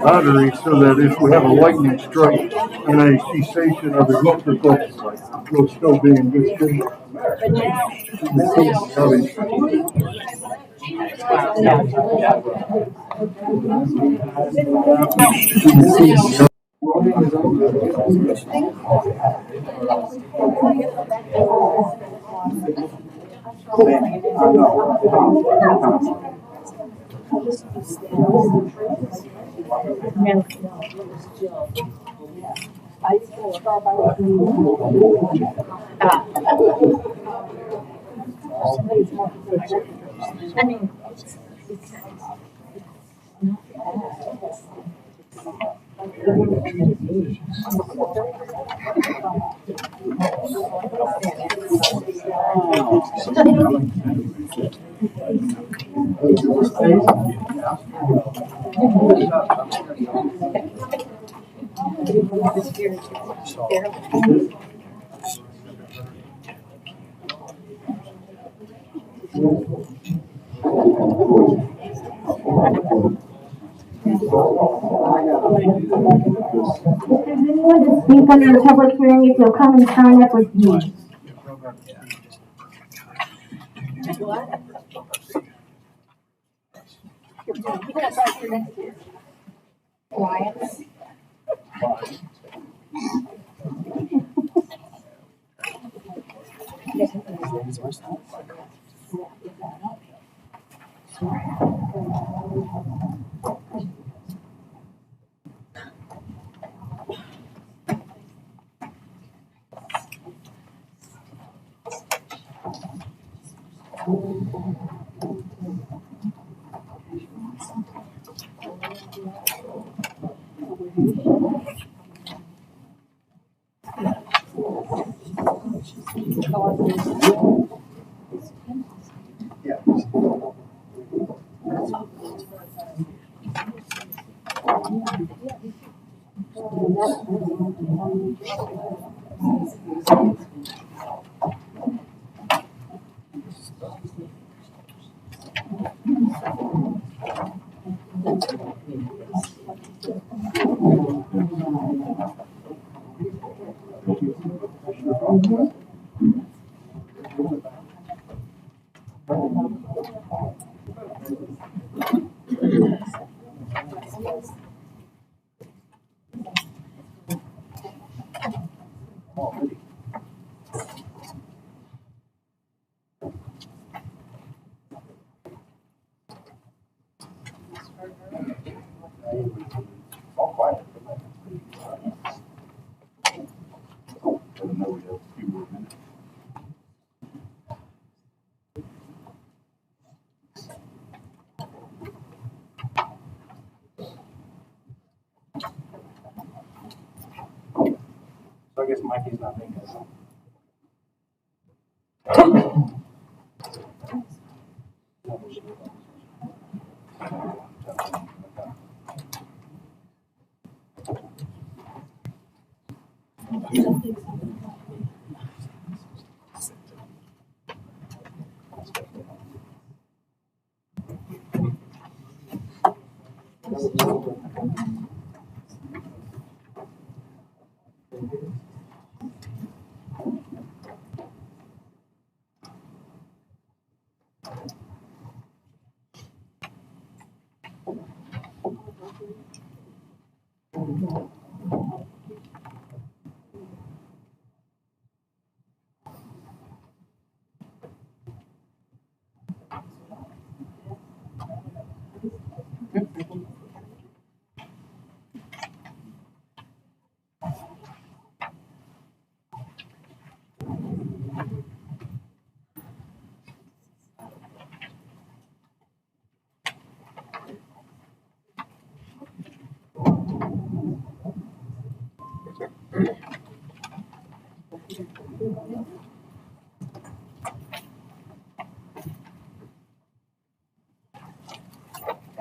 battery so that if we have a lightning strike and a cessation of the electrical, we'll still be in good shape. I mean, If there's anyone to speak under the public hearing, if you'll come and sign up with me. So I guess Mikey's not thinking.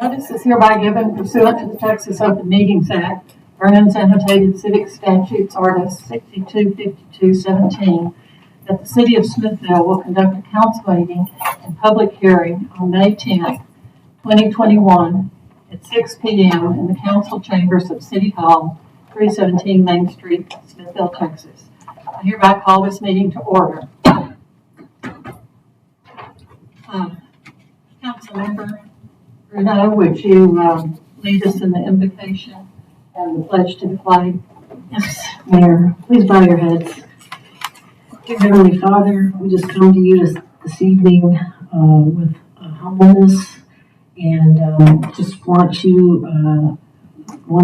Notice is hereby given pursuant to the Texas Open Meetings Act, Vernon's annotated civic statutes, Artis 625217, that the city of Smithville will conduct a council meeting and public hearing on May 10th, 2021 at 6 p.m. in the council chambers of City Hall, 317 Main Street, Smithville, Texas. I hereby call this meeting to order. Councilmember Bruno, would you lead us in the invocation and the pledge to the flag? Yes, Mayor, please bow your heads. Dear Heavenly Father, we just come to you this evening with humbleness and just want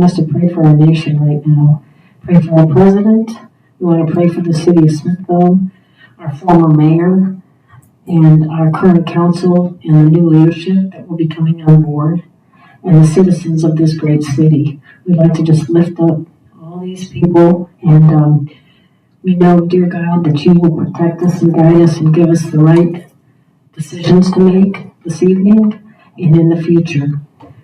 us to pray for our nation right now. Pray for our president. We want to pray for the city of Smithville, our former mayor, and our current council and the new leadership that will be coming on board, and the citizens of this great city. We'd like to just lift up all these people, and we know, dear God, that you will protect us and guide us and give us the right decisions to make this evening and in the future.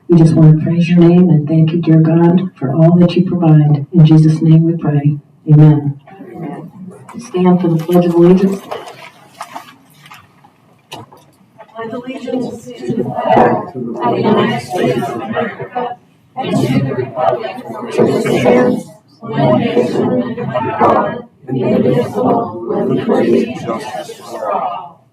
We just want to praise your name and thank you, dear God, for all that you provide. In Jesus' name we pray. Amen. Stand for the Pledge of Allegiance. pledge allegiance to the flag of the United States of America and to the republic for which it stands, one nation under God, indivisible, with liberty and justice for all.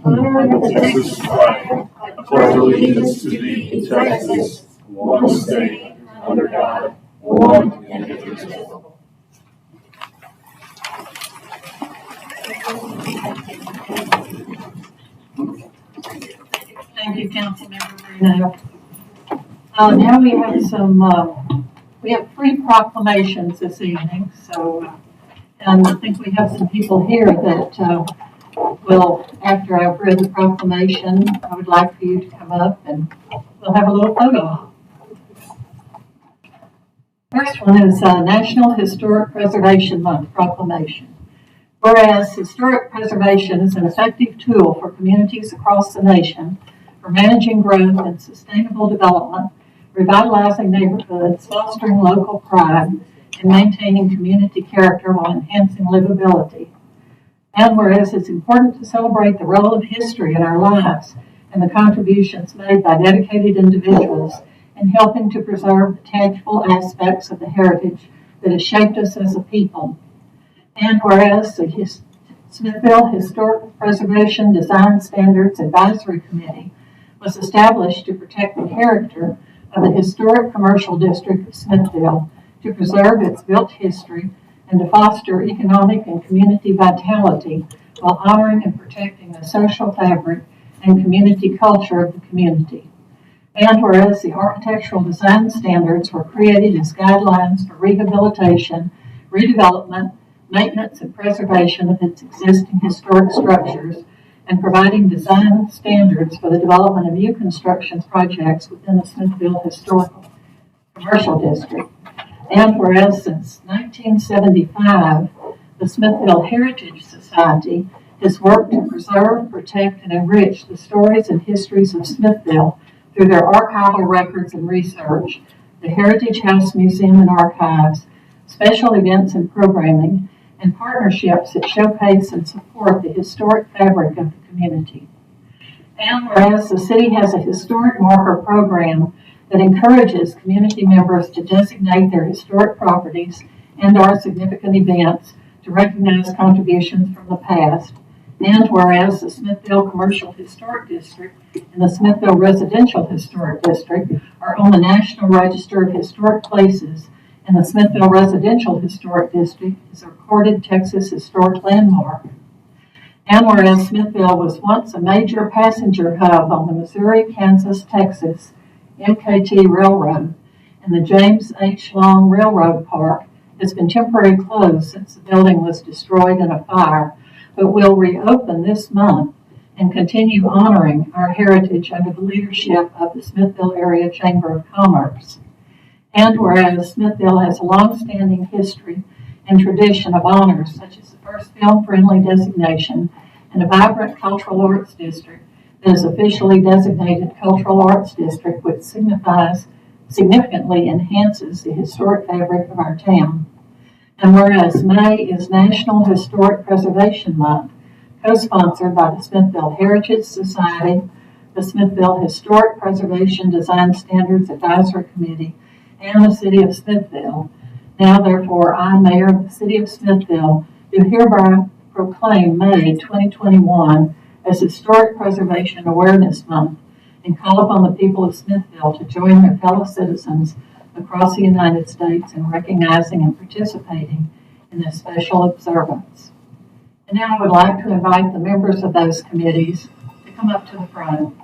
Honor the Texas flag. I pledge allegiance to thee, Texas, one state, under God, one and indivisible. Thank you, Councilmember Bruno. Now we have 3 proclamations this evening, so, and I think we have some people here that will, after I've read the proclamation, I would like for you to come up and we'll have a little photo op. First one is National Historic Preservation Month proclamation. Whereas historic preservation is an effective tool for communities across the nation for managing growth and sustainable development, revitalizing neighborhoods, fostering local pride, and maintaining community character while enhancing livability. And whereas it's important to celebrate the role of history in our lives and the contributions made by dedicated individuals in helping to preserve the tangible aspects of the heritage that has shaped us as a people. And whereas the Smithville Historic Preservation Design Standards Advisory Committee was established to protect the character of the historic commercial district of Smithville, to preserve its built history, and to foster economic and community vitality while honoring and protecting the social fabric and community culture of the community. And whereas the architectural design standards were created as guidelines for rehabilitation, redevelopment, maintenance, and preservation of its existing historic structures, and providing design standards for the development of new construction projects within the Smithville Historical Commercial District. And whereas since 1975, the Smithville Heritage Society has worked to preserve, protect, and enrich the stories and histories of Smithville through their archival records and research, the Heritage House Museum and Archives, special events and programming, and partnerships that showcase and support the historic fabric of the community. And whereas the city has a historic marker program that encourages community members to designate their historic properties and/or significant events to recognize contributions from the past. And whereas the Smithville Commercial Historic District and the Smithville Residential Historic District are on the National Register of Historic Places, and the Smithville Residential Historic District is a recorded Texas historic landmark. And whereas Smithville was once a major passenger hub on the Missouri, Kansas, Texas MKT Railroad, and the James H. Long Railroad Park has been temporarily closed since the building was destroyed in a fire, but will reopen this month and continue honoring our heritage under the leadership of the Smithville Area Chamber of Commerce. And whereas Smithville has a long-standing history and tradition of honors, such as the first film-friendly designation and a vibrant cultural arts district that is officially designated Cultural Arts District, which significantly enhances the historic fabric of our town. And whereas May is National Historic Preservation Month, co-sponsored by the Smithville Heritage Society, the Smithville Historic Preservation Design Standards Advisory Committee, and the City of Smithville. Now therefore, I, Mayor of the City of Smithville, do hereby proclaim May 2021 as Historic Preservation Awareness Month and call upon the people of Smithville to join their fellow citizens across the United States in recognizing and participating in this special observance. And now I would like to invite the members of those committees to come up to the front.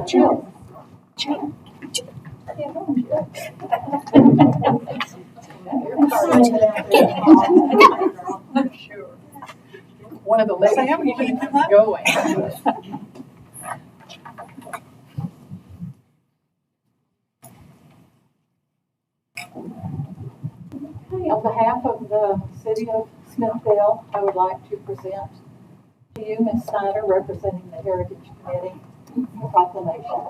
Sure. One of the ladies keeps going. Okay, on behalf of the City of Smithville, I would like to present to you, Ms. Snyder, representing the Heritage Committee, the proclamation.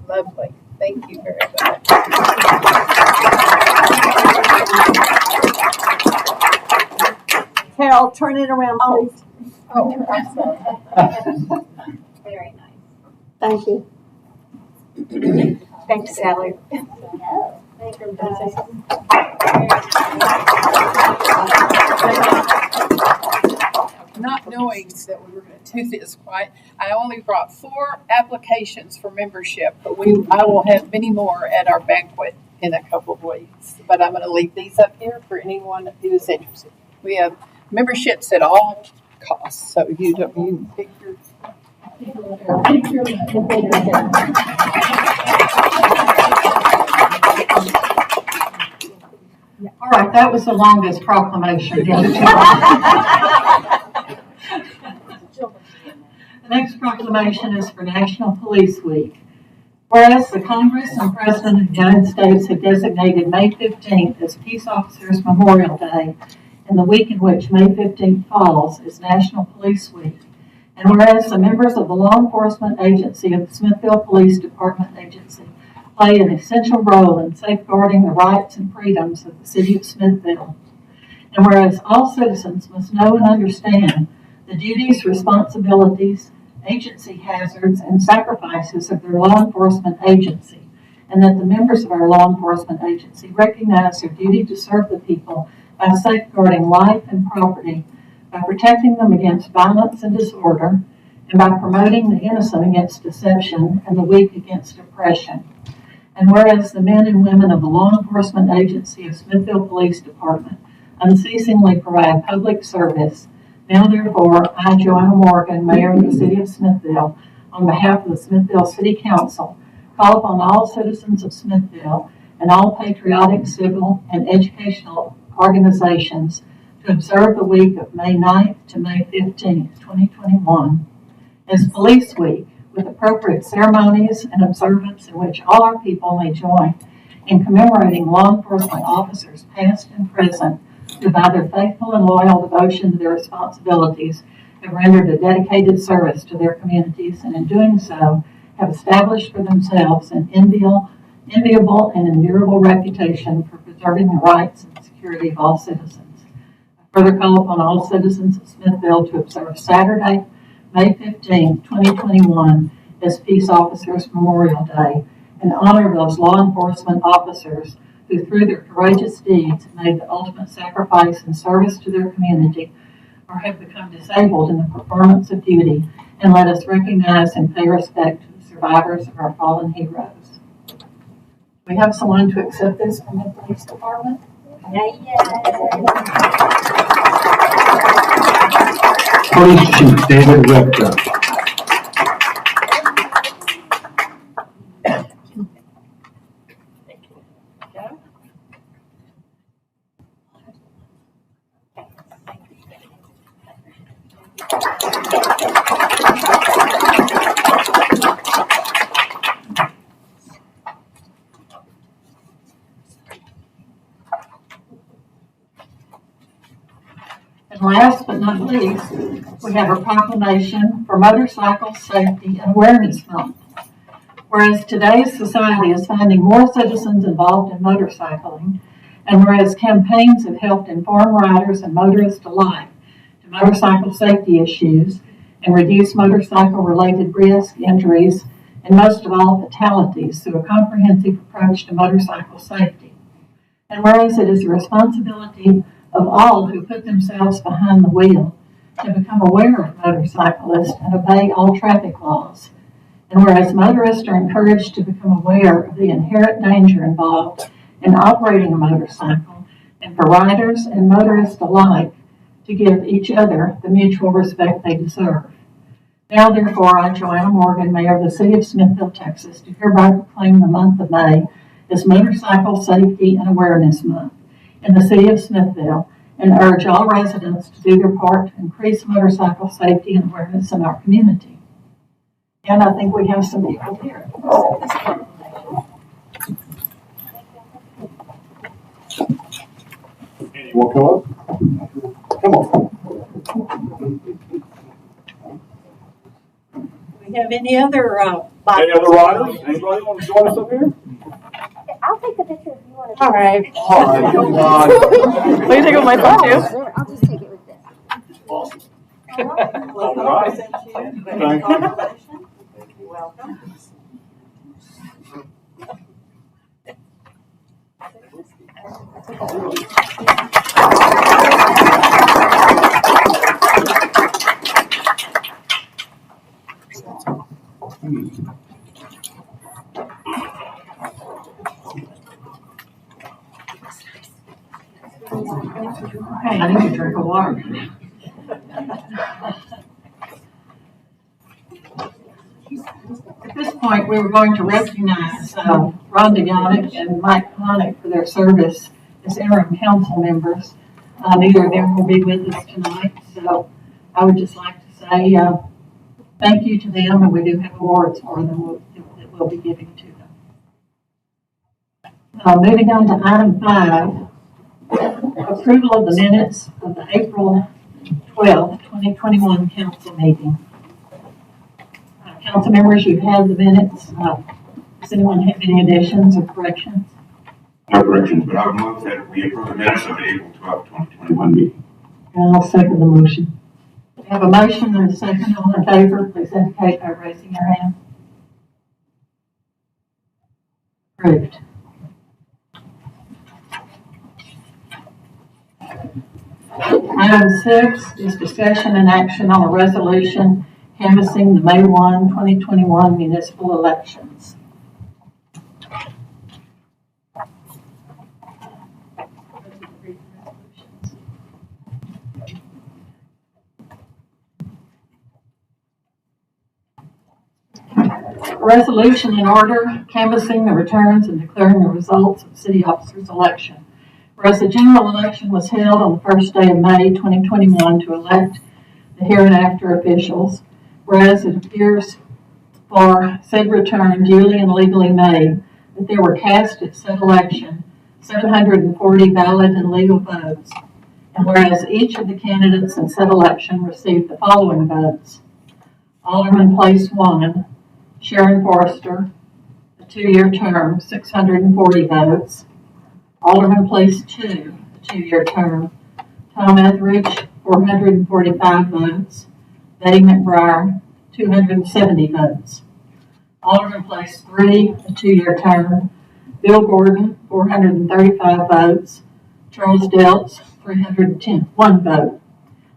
Lovely. Thank you very much. Carol, turn it around, please. Oh, awesome. Very nice. Thank you. Thanks, Sally. Not knowing that we were going to do this quite, I only brought 4 applications for membership, but I will have many more at our banquet in a couple of weeks. But I'm going to leave these up here for anyone who is interested. We have memberships at all costs, so you can pick your. All right, that was the longest proclamation. The next proclamation is for National Police Week. Whereas the Congress and President of the United States have designated May 15th as Peace Officers Memorial Day, and the week in which May 15th falls is National Police Week. And whereas the members of the law enforcement agency of the Smithville Police Department Agency play an essential role in safeguarding the rights and freedoms of the City of Smithville. And whereas all citizens must know and understand the duties, responsibilities, agency hazards, and sacrifices of their law enforcement agency, and that the members of our law enforcement agency recognize their duty to serve the people by safeguarding life and property, by protecting them against violence and disorder, and by promoting the innocent against deception and the weak against oppression. And whereas the men and women of the law enforcement agency of Smithville Police Department unceasingly provide public service, now therefore, I, Joanna Morgan, Mayor of the City of Smithville, on behalf of the Smithville City Council, call upon all citizens of Smithville and all patriotic, civil, and educational organizations to observe the week of May 9th to May 15th, 2021, as Police Week, with appropriate ceremonies and observance in which all our people may join in commemorating law enforcement officers past and present who by their faithful and loyal devotion to their responsibilities have rendered a dedicated service to their communities, and in doing so have established for themselves an enviable and endurable reputation for preserving the rights and security of all citizens. I further call upon all citizens of Smithville to observe Saturday, May 15, 2021 as Peace Officers Memorial Day in honor of those law enforcement officers who through their courageous deeds made the ultimate sacrifice in service to their community or have become disabled in the performance of duty, and let us recognize and pay respect to the survivors of our fallen heroes. We have someone to accept this from the police department? Police Chief David Repka. And last but not least, we have a proclamation for Motorcycle Safety and Awareness Month. Whereas today's society is finding more citizens involved in motorcycling, and whereas campaigns have helped inform riders and motorists alike to motorcycle safety issues and reduce motorcycle-related risk, injuries, and most of all, fatalities through a comprehensive approach to motorcycle safety. And whereas it is the responsibility of all who put themselves behind the wheel to become aware of motorcyclists and obey all traffic laws. And whereas motorists are encouraged to become aware of the inherent danger involved in operating a motorcycle, and for riders and motorists alike to give each other the mutual respect they deserve. Now, therefore, I, Joanna Morgan, Mayor of the City of Smithville, Texas, do hereby proclaim the month of May as Motorcycle Safety and Awareness Month in the City of Smithville, and urge all residents to do their part to increase motorcycle safety and awareness in our community. And I think we have some people here. You want to come up? Come on. Do we have any other, Any other riders? Anybody want to join us up here? I'll take the picture if you want to. All right. All right, come on. Will you take it with my phone too? Sure, I'll just take it with this. Awesome. All right. Thank you. Welcome. Okay, I need a drink of water. At this point, we were going to recognize Rhonda Yannick and Mike Connick for their service as interim council members. Neither of them will be with us tonight, so I would just like to say thank you to them, and we do have awards for them that we'll be giving to them. Moving on to item 5. Approval of the minutes of the April 12, 2021 council meeting. Council members, you've had the minutes. Does anyone have any additions or corrections? No corrections, but I would move that we approve the minutes of the April 12, 2021 meeting. And I'll second the motion. We have a motion and a second. All in favor, please indicate by raising your hand. Approved. Item 6 is discussion and action on a resolution canvassing the May 1, 2021 municipal elections. A resolution in order canvassing the returns and declaring the results of city officers' election. Whereas the general election was held on the first day of May 2021 to elect the hereinafter officials, whereas it appears for said return duly and legally made that there were cast at said election 740 valid and legal votes, and whereas each of the candidates in said election received the following votes: Alderman Place 1, Sharon Forrester, a 2-year term, 640 votes. Alderman Place 2, a 2-year term, Tom Etheridge, 445 votes. Betty McBriar, 270 votes. Alderman Place 3, a 2-year term, Bill Gordon, 435 votes. Charles Deltz, 301 vote.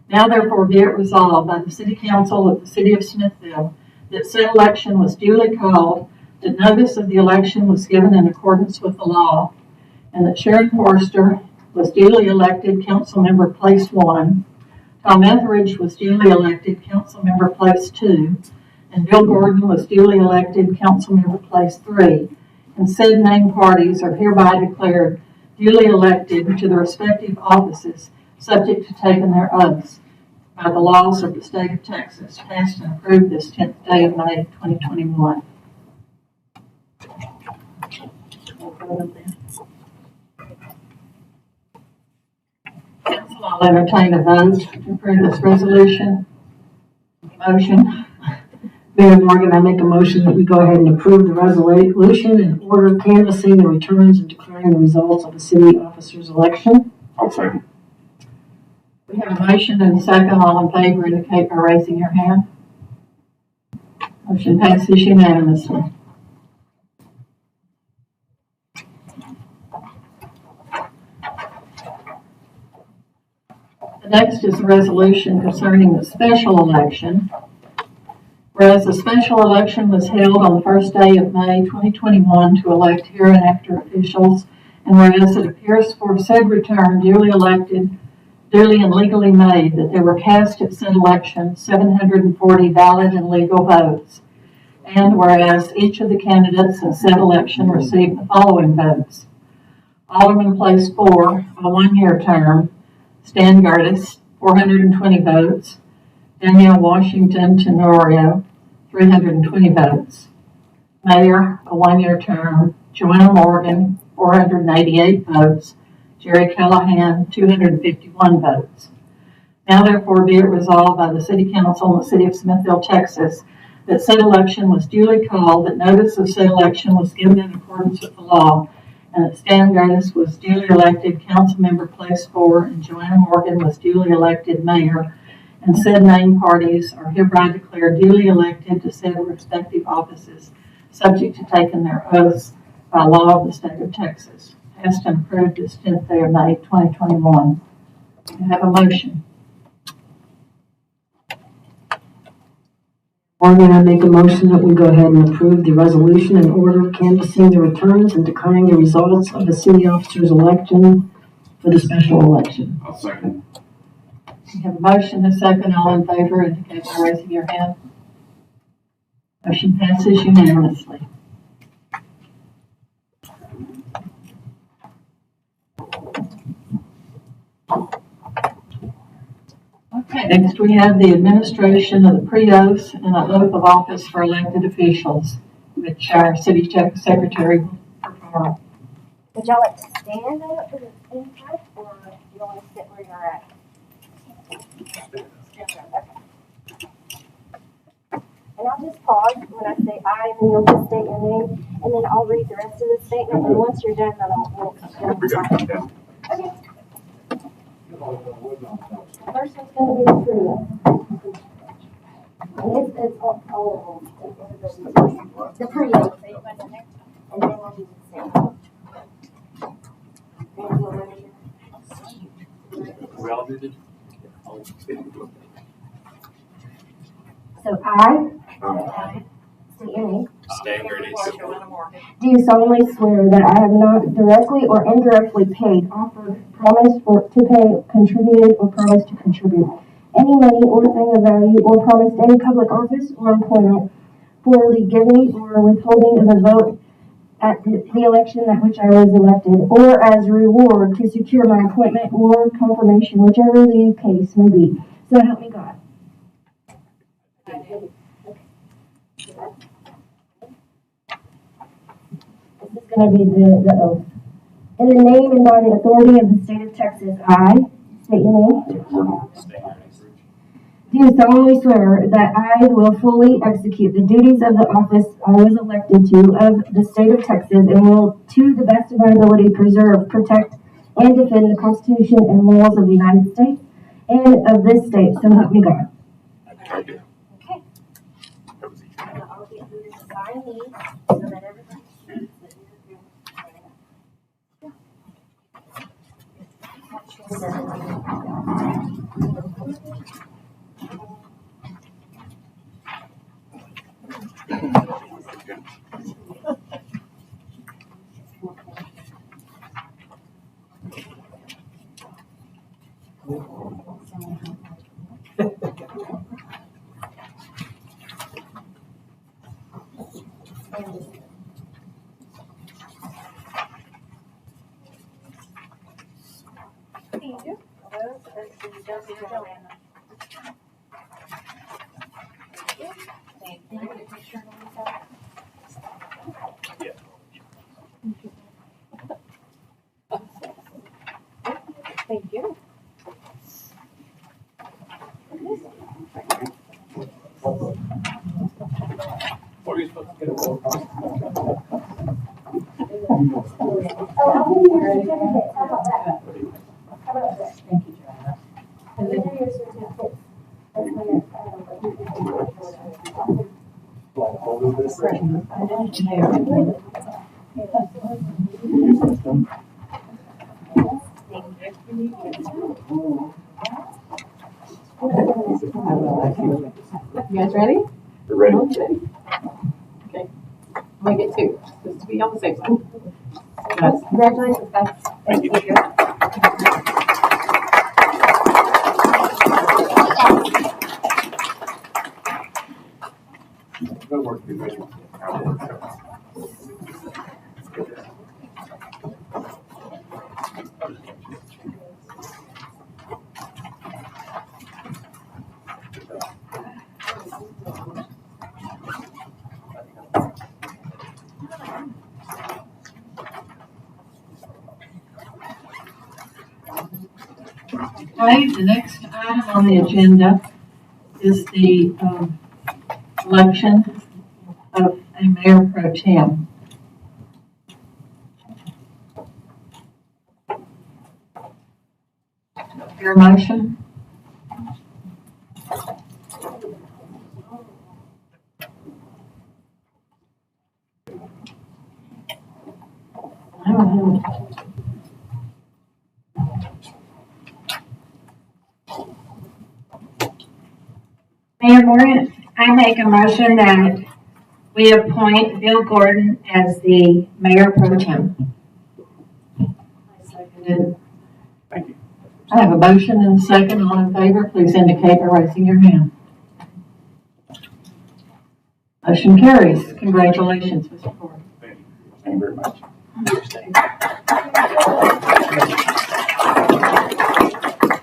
Now therefore be it resolved by the City Council of the City of Smithville that said election was duly called, that notice of the election was given in accordance with the law, and that Sharon Forrester was duly elected council member place 1, Tom Etheridge was duly elected council member place 2, and Bill Gordon was duly elected council member place 3, and said named parties are hereby declared duly elected to the respective offices, subject to taking their oaths by the laws of the state of Texas, passed and approved this 10th day of May 2021. Council, I'll entertain a vote to approve this resolution. Motion. Mayor Morgan, I make a motion that we go ahead and approve the resolution and order canvassing the returns and declaring the results of the city officers' election. I'll second. We have a motion and a second. All in favor indicate by raising your hand. Motion passes unanimously. The next is a resolution concerning the special election. Whereas the special election was held on the first day of May 2021 to elect hereinafter officials, and whereas it appears for said return duly elected, duly and legally made, that there were cast at said election 740 valid and legal votes, and whereas each of the candidates in said election received the following votes: Alderman Place 4, a 1-year term, Stan Gertis, 420 votes. Danielle Washington Tenorio, 320 votes. Mayor, a 1-year term, Joanna Morgan, 488 votes. Jerry Callahan, 251 votes. Now therefore be it resolved by the City Council in the City of Smithville, Texas, that said election was duly called, that notice of said election was given in accordance with the law, and that Stan Gertis was duly elected council member Place 4, and Joanna Morgan was duly elected mayor, and said named parties are hereby declared duly elected to said respective offices, subject to taking their oaths by law of the state of Texas. Passed and approved this 10th day of May, 2021. I have a motion. Morgan, I make a motion that we go ahead and approve the resolution and order canvassing the returns and declaring the results of the city officers' election for the special election. I'll second. We have a motion, a second. All in favor indicate by raising your hand. Motion passes unanimously. Okay, next we have the administration of the pre-oath and the oath of office for elected officials, which our city secretary will perform. Would y'all like to stand up for the intro, or you want to sit where you're at? And I'll just pause when I say I, and then you'll just state your name, and then I'll read the rest of the statement, and once you're done, then I'll Yeah. Okay. The first one's gonna be the pre-oath. And it's all of them. The pre-oath. And then we'll do the same. We all did it? So I, state your name. Stan Gertis. Do you solemnly swear that I have not directly or indirectly paid, offered, promised to pay, contributed, or promised to contribute any money or thing of value, or promised any public office or employment for the giving or withholding of a vote at the election at which I was elected, or as reward to secure my appointment or confirmation, whichever the case may be. So help me God. This is going to be the oath. In the name and by the authority of the state of Texas, I state your name. Do you solemnly swear that I will fully execute the duties of the office I was elected to of the state of Texas, and will, to the best of my ability, preserve, protect, and defend the Constitution and laws of the United States and of this state, so help me God? Okay. Okay. I'll get you to sign these so that everybody sees that you're Thank you. I'll give you your certificate. How about that? How about that? Thank you, Joanna. And these are your certificates. That's when it's, You guys ready? We're ready. Okay. I'm gonna get two, just to be on the safe side. Congratulations, guys. Thank you. Good work, you guys. Okay, the next item on the agenda is the election of a mayor pro tem. Your motion? I don't have it. Mayor Moore, I make a motion that we appoint Bill Gordon as the mayor pro tem. Thank you. I have a motion and a second. All in favor, please indicate by raising your hand. Motion carries. Congratulations, Mr. Ford. Thank you. Thank you very much.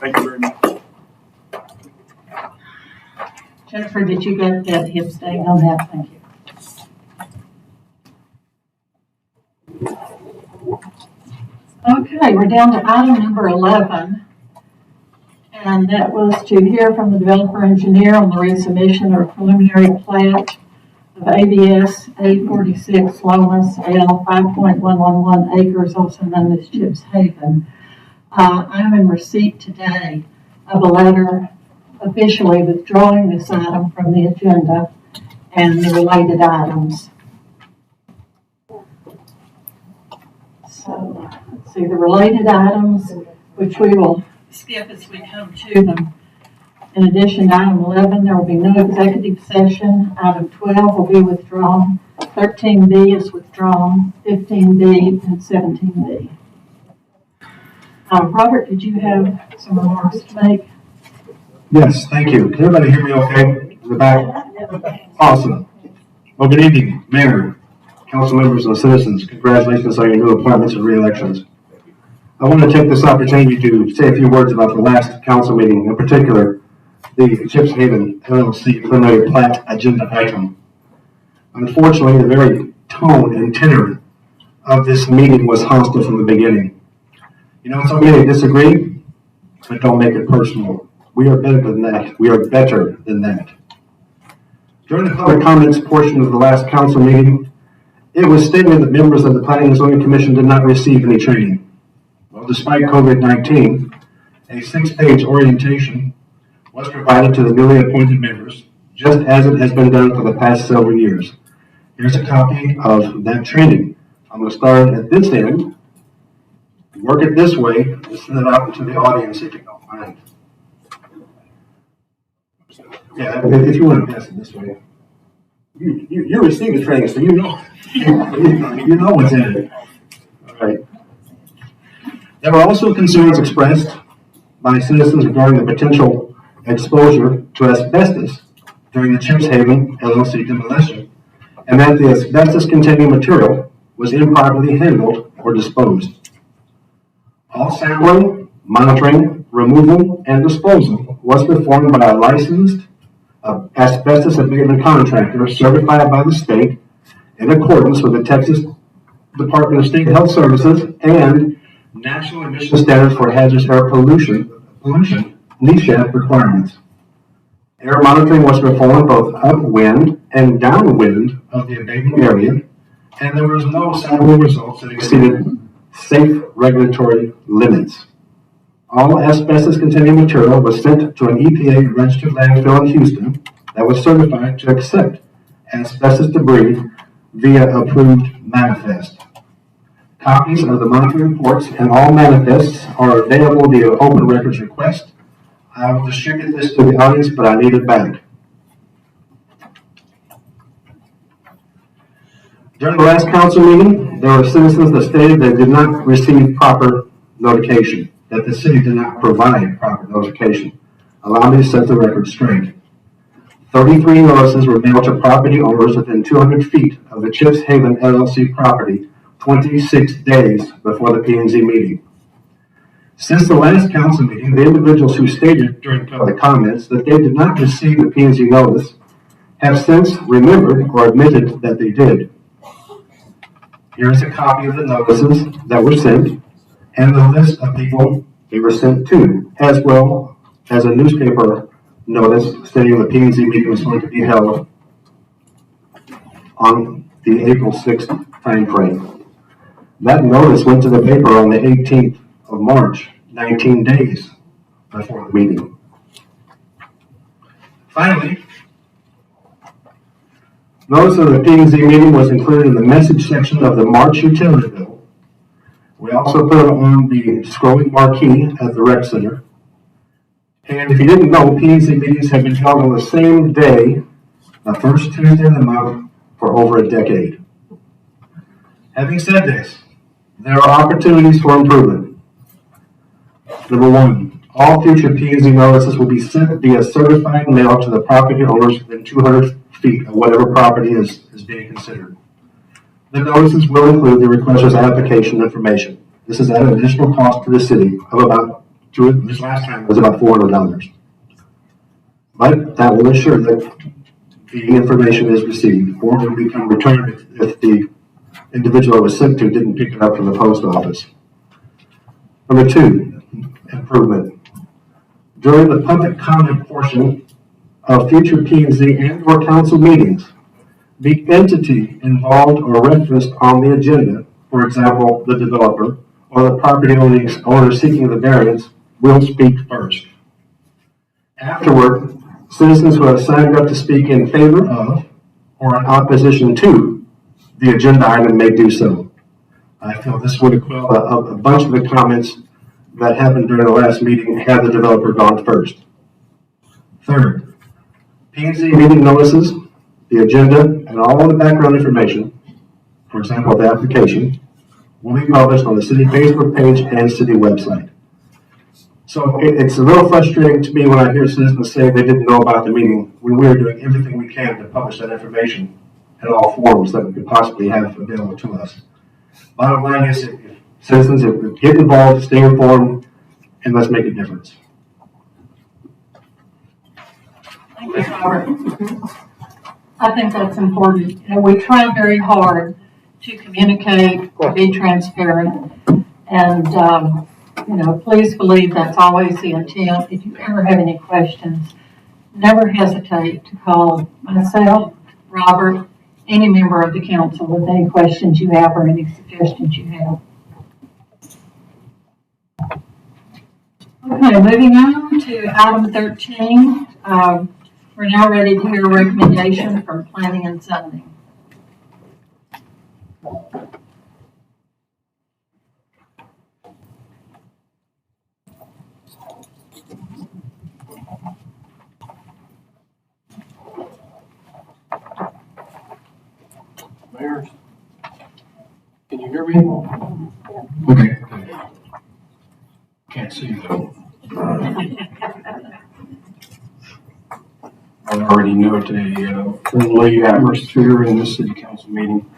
Thank you very much. Jennifer, did you get that hip staying on that? Thank you. Okay, we're down to item number 11. And that was to hear from the developer engineer on the resubmission of preliminary plat of ABS 846 Lomas L 5.111 acres, also known as Chips Haven. I'm in receipt today of a letter officially withdrawing this item from the agenda and the related items. So, let's see, the related items, which we will skip as we come to them. In addition to item 11, there will be no executive session. Item 12 will be withdrawn. 13B is withdrawn. 15B and 17B. Robert, did you have some remarks to make? Yes, thank you. Can everybody hear me okay in the back? Awesome. Well, good evening, Mayor, council members, and citizens. Congratulations on your new appointments and re-elections. I want to take this opportunity to say a few words about the last council meeting, in particular, the Chips Haven LLC preliminary plat agenda item. Unfortunately, the very tone and tenor of this meeting was hostile from the beginning. You know, some may disagree, but don't make it personal. We are better than that. We are better than that. During the public comments portion of the last council meeting, it was stated that members of the Planning and Zoning Commission did not receive any training. Well, despite COVID-19, a 6-page orientation was provided to the newly appointed members, just as it has been done for the past several years. Here's a copy of that training. I'm going to start at this end, work it this way, and send it out to the audience if you don't mind. Yeah, if you want to pass it this way. You received the training, so you know, you know what's in it. All right. There were also concerns expressed by citizens regarding the potential exposure to asbestos during the Chips Haven LLC demolition, and that the asbestos-containing material was improperly handled or disposed. All sampling, monitoring, removal, and disposal was performed by a licensed asbestos abatement contractor certified by the state in accordance with the Texas Department of State Health Services and National Emission Standards for Hazardous Air Pollution NESHAP requirements. Air monitoring was performed both upwind and downwind of the abatement area, and there was no sampling results that exceeded safe regulatory limits. All asbestos-containing material was sent to an EPA registered landfill in Houston that was certified to accept asbestos debris via approved manifest. Copies of the monitoring reports and all manifests are available via open records request. I will distribute this to the audience, but I need it back. During the last council meeting, there were citizens that stated they did not receive proper notification, that the city did not provide proper notification. Allow me to set the record straight. 33 notices were mailed to property owners within 200 feet of the Chips Haven LLC property 26 days before the P&Z meeting. Since the last council meeting, the individuals who stated during public comments that they did not receive the P&Z notice have since remembered or admitted that they did. Here is a copy of the notices that were sent and the list of people they were sent to, as well as a newspaper notice stating the P&Z meeting was going to be held on the April 6th timeframe. That notice went to the paper on the 18th of March, 19 days before the meeting. Finally, notice of the P&Z meeting was included in the message section of the March utility bill. We also put it on the scrolling marquee at the rec center. And if you didn't know, P&Z meetings have been held on the same day, the first Tuesday of the month, for over a decade. Having said this, there are opportunities for improvement. Number one, all future P&Z notices will be sent via certified mail to the property owners within 200 feet of whatever property is being considered. The notices will include the requester's application information. This is at an additional cost to the city of about, this last time was about $400. But that will ensure that the information is received or will become returned if the individual it was sent to didn't pick it up from the post office. Number two, improvement. During the public comment portion of future P&Z and or council meetings, the entity involved or referenced on the agenda, for example, the developer or the property owner seeking the variance, will speak first. Afterward, citizens who have signed up to speak in favor of or in opposition to the agenda item may do so. I feel this would quell a bunch of the comments that happened during the last meeting had the developer gone first. Third, P&Z meeting notices, the agenda, and all of the background information, for example, the application, will be published on the city Facebook page and city website. So it's a little frustrating to me when I hear citizens say they didn't know about the meeting when we are doing everything we can to publish that information in all forms that we could possibly have available to us. Bottom line is, if citizens, get involved, stay informed, and let's make a difference. Thank you, Robert. I think that's important. And we try very hard to communicate, to be transparent, and please believe that's always the intent. If you ever have any questions, never hesitate to call myself, Robert, any member of the council with any questions you have or any suggestions you have. Okay, moving on to item 13. We're now ready to hear a recommendation from Planning and Zoning. Mayor, can you hear me? Okay. Can't see though. I already noted a friendly atmosphere in this city council meeting.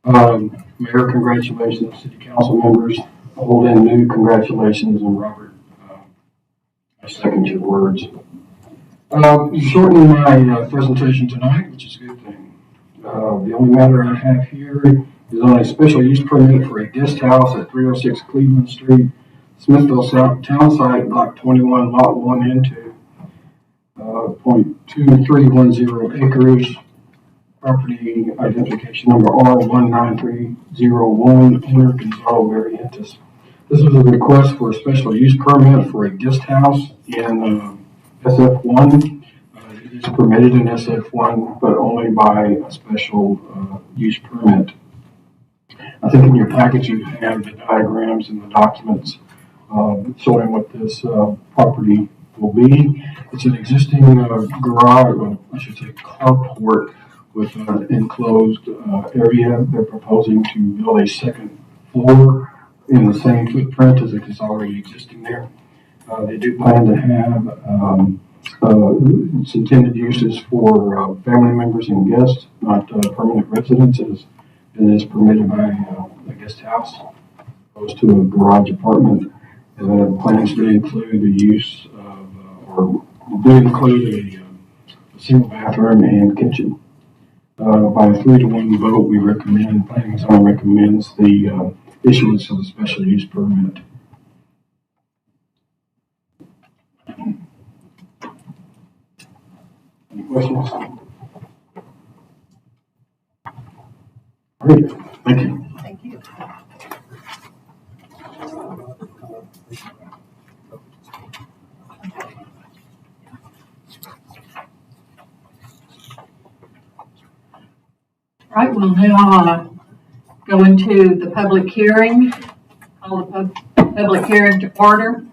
Mayor, congratulations, city council members, old and new, congratulations, and Robert, I second your words. Shortening my presentation tonight, which is a good thing. The only matter I have here is on a special use permit for a guest house at 306 Cleveland Street, Smithville South Town Site, Block 21, Lot 1 and 2. .2310 acres, property identification number R19301, owner Gonzalo Barrientos. This is a request for a special use permit for a guest house in SF1. It is permitted in SF1, but only by a special use permit. I think in your package you have the diagrams and the documents showing what this property will be. It's an existing garage, well, I should say carport with an enclosed area. They're proposing to build a second floor in the same footprint as it is already existing there. They do plan to have its intended uses for family members and guests, not permanent residences. It is permitted by a guest house, opposed to a garage apartment. Plans to include the use of, or do include a single bathroom and kitchen. By a 3-to-1 vote, we recommend, planning and zoning recommends the issuance of a special use permit. Any questions? Great, thank you. Thank you. Right, we'll now go into the public hearing. Call the public hearing to order.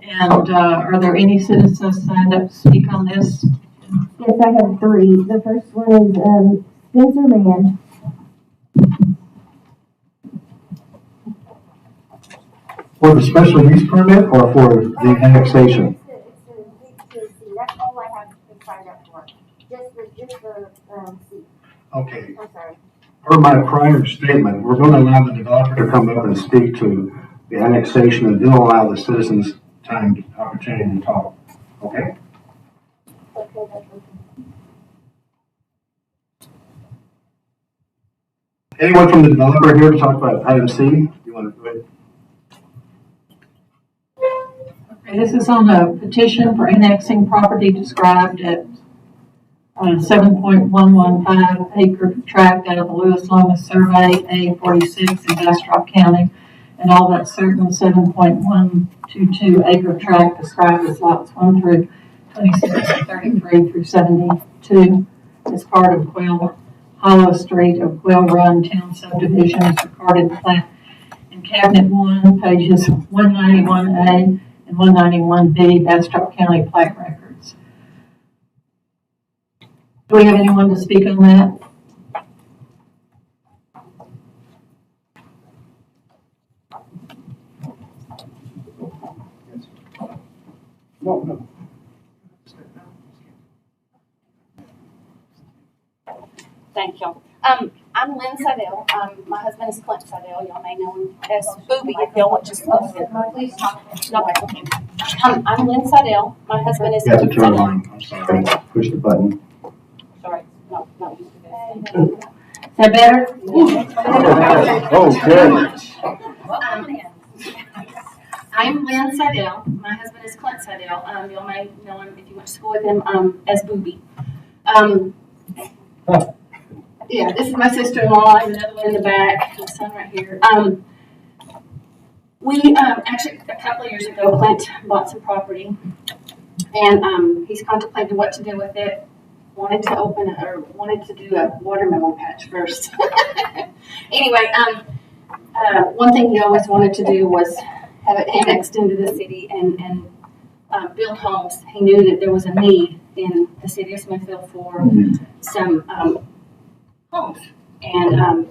And are there any citizens signed up to speak on this? Yes, I have three. The first one is Spencer Mann. For the special use permit or for the annexation? That's all I have been signed up for. Just the seat. Okay. I'm sorry. Per my prior statement, we're going to allow the developer to come up and speak to the annexation and then allow the citizens time, opportunity to talk. Okay? Anyone from the developer here to talk about item C? You want to go ahead? Okay, this is on a petition for annexing property described at 7.115 acre tract out of the Lewis Lomas Survey, A46 in Bastrop County, and all that certain 7.122 acre tract described as lots 1 through 26, 33 through 72 as part of Quail Hollow Street of Quail Run Town Subdivision is recorded plat in Cabinet 1, pages 191A and 191B, Bastrop County plat records. Do we have anyone to speak on that? No. Thank you. I'm Lynn Seidel. My husband is Clint Seidel. Y'all may know him as Booby if y'all want just please talk. No, okay. I'm Lynn Seidel. My husband is You have to Clint turn Seidel. on. I'm sorry. Push the button. Sorry. No, you do that. Is that better? I'm Lynn Seidel. My husband is Clint Seidel. Y'all may know him if you went to school with him as Booby. Yeah, this is my sister-in-law. I have another one in the back. My son right here. We actually a couple of years ago, Clint bought some property, and he's contemplating what to do with it. Wanted to do a watermelon patch first. Anyway, one thing he always wanted to do was have it annexed into the city and build homes. He knew that there was a need in the city of Smithville for some homes, and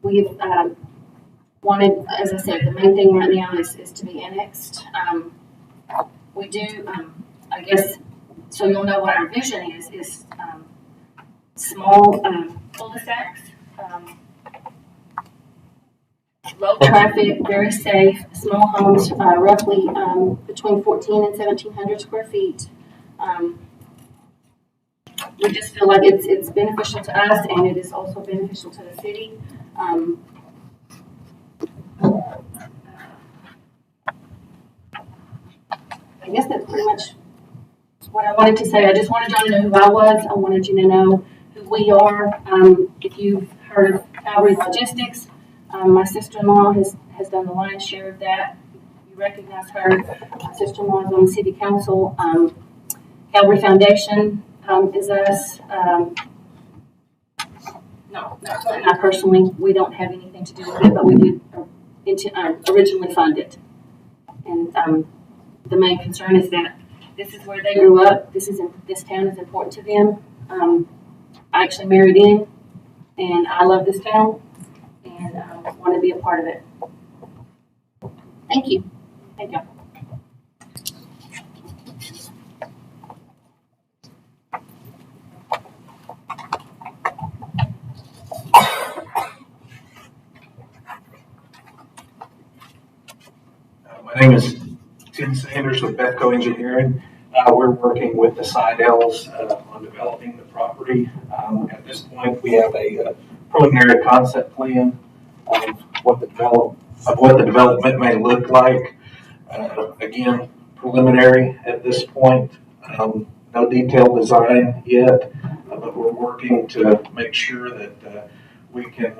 we've wanted, as I said, the main thing right now is to be annexed. We do, I guess, so you'll know what our vision is small cul-de-sacs, low traffic, very safe, small homes, roughly between 1,400 and 1,700 square feet. We just feel like it's beneficial to us, and it is also beneficial to the city. I guess that's pretty much what I wanted to say, I just wanted y'all to know who I was. I wanted you to know who we are. If you've heard of Calvary Logistics, my sister-in-law has done the lion's share of that. You recognize her. My sister-in-law is on the city council. Calvary Foundation is us. No, not personally. We don't have anything to do with it, but we did originally fund it. And the main concern is that this is where they grew up. This town is important to them. I actually married in, and I love this town, and want to be a part of it. Thank you. Thank you. My name is Tim Sanders with Bethco Engineering. We're working with the Seidels on developing the property. At this point, we have a preliminary concept plan of what the development may look like. Again, preliminary at this point. No detailed design yet, but we're working to make sure that we can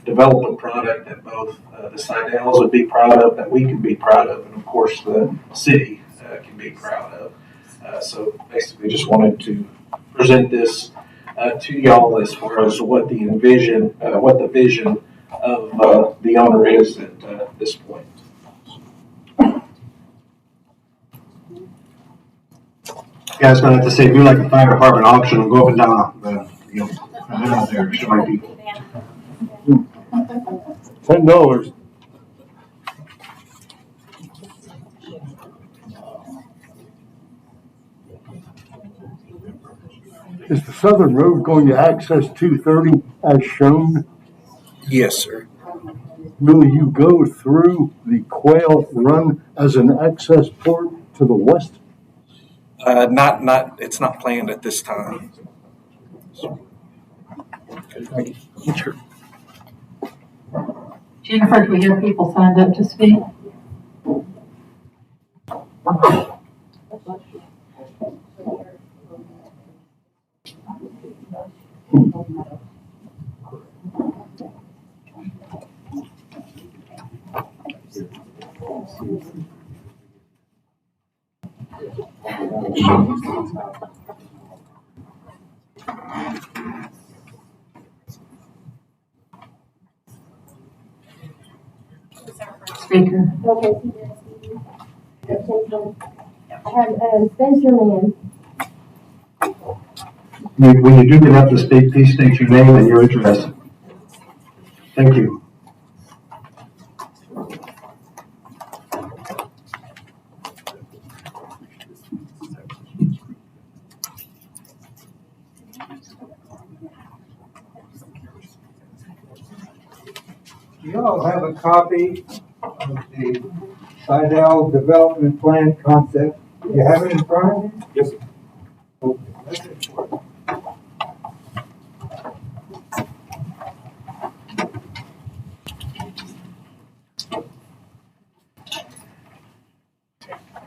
develop a product that both the Seidels would be proud of, that we can be proud of, and of course the city can be proud of. So basically just wanted to present this to y'all as far as what the vision of the owner is at this point. Yeah, I was going to have to say, do like a fire department auction and go up and down, out there showing people. $10. Is the Southern Road going to access 230 as shown? Yes, sir. Will you go through the Quail Run as an access port to the west? It's not planned at this time. Sure. Jennifer, do we have people signed up to speak? Speaker. Okay. I have Spencer Mann. When you do get up to speak, please state your name and your address. Thank you. You all have a copy of the Seidel Development Plan concept. Do you have it in front of you? Yes, sir. Okay, that's it for it.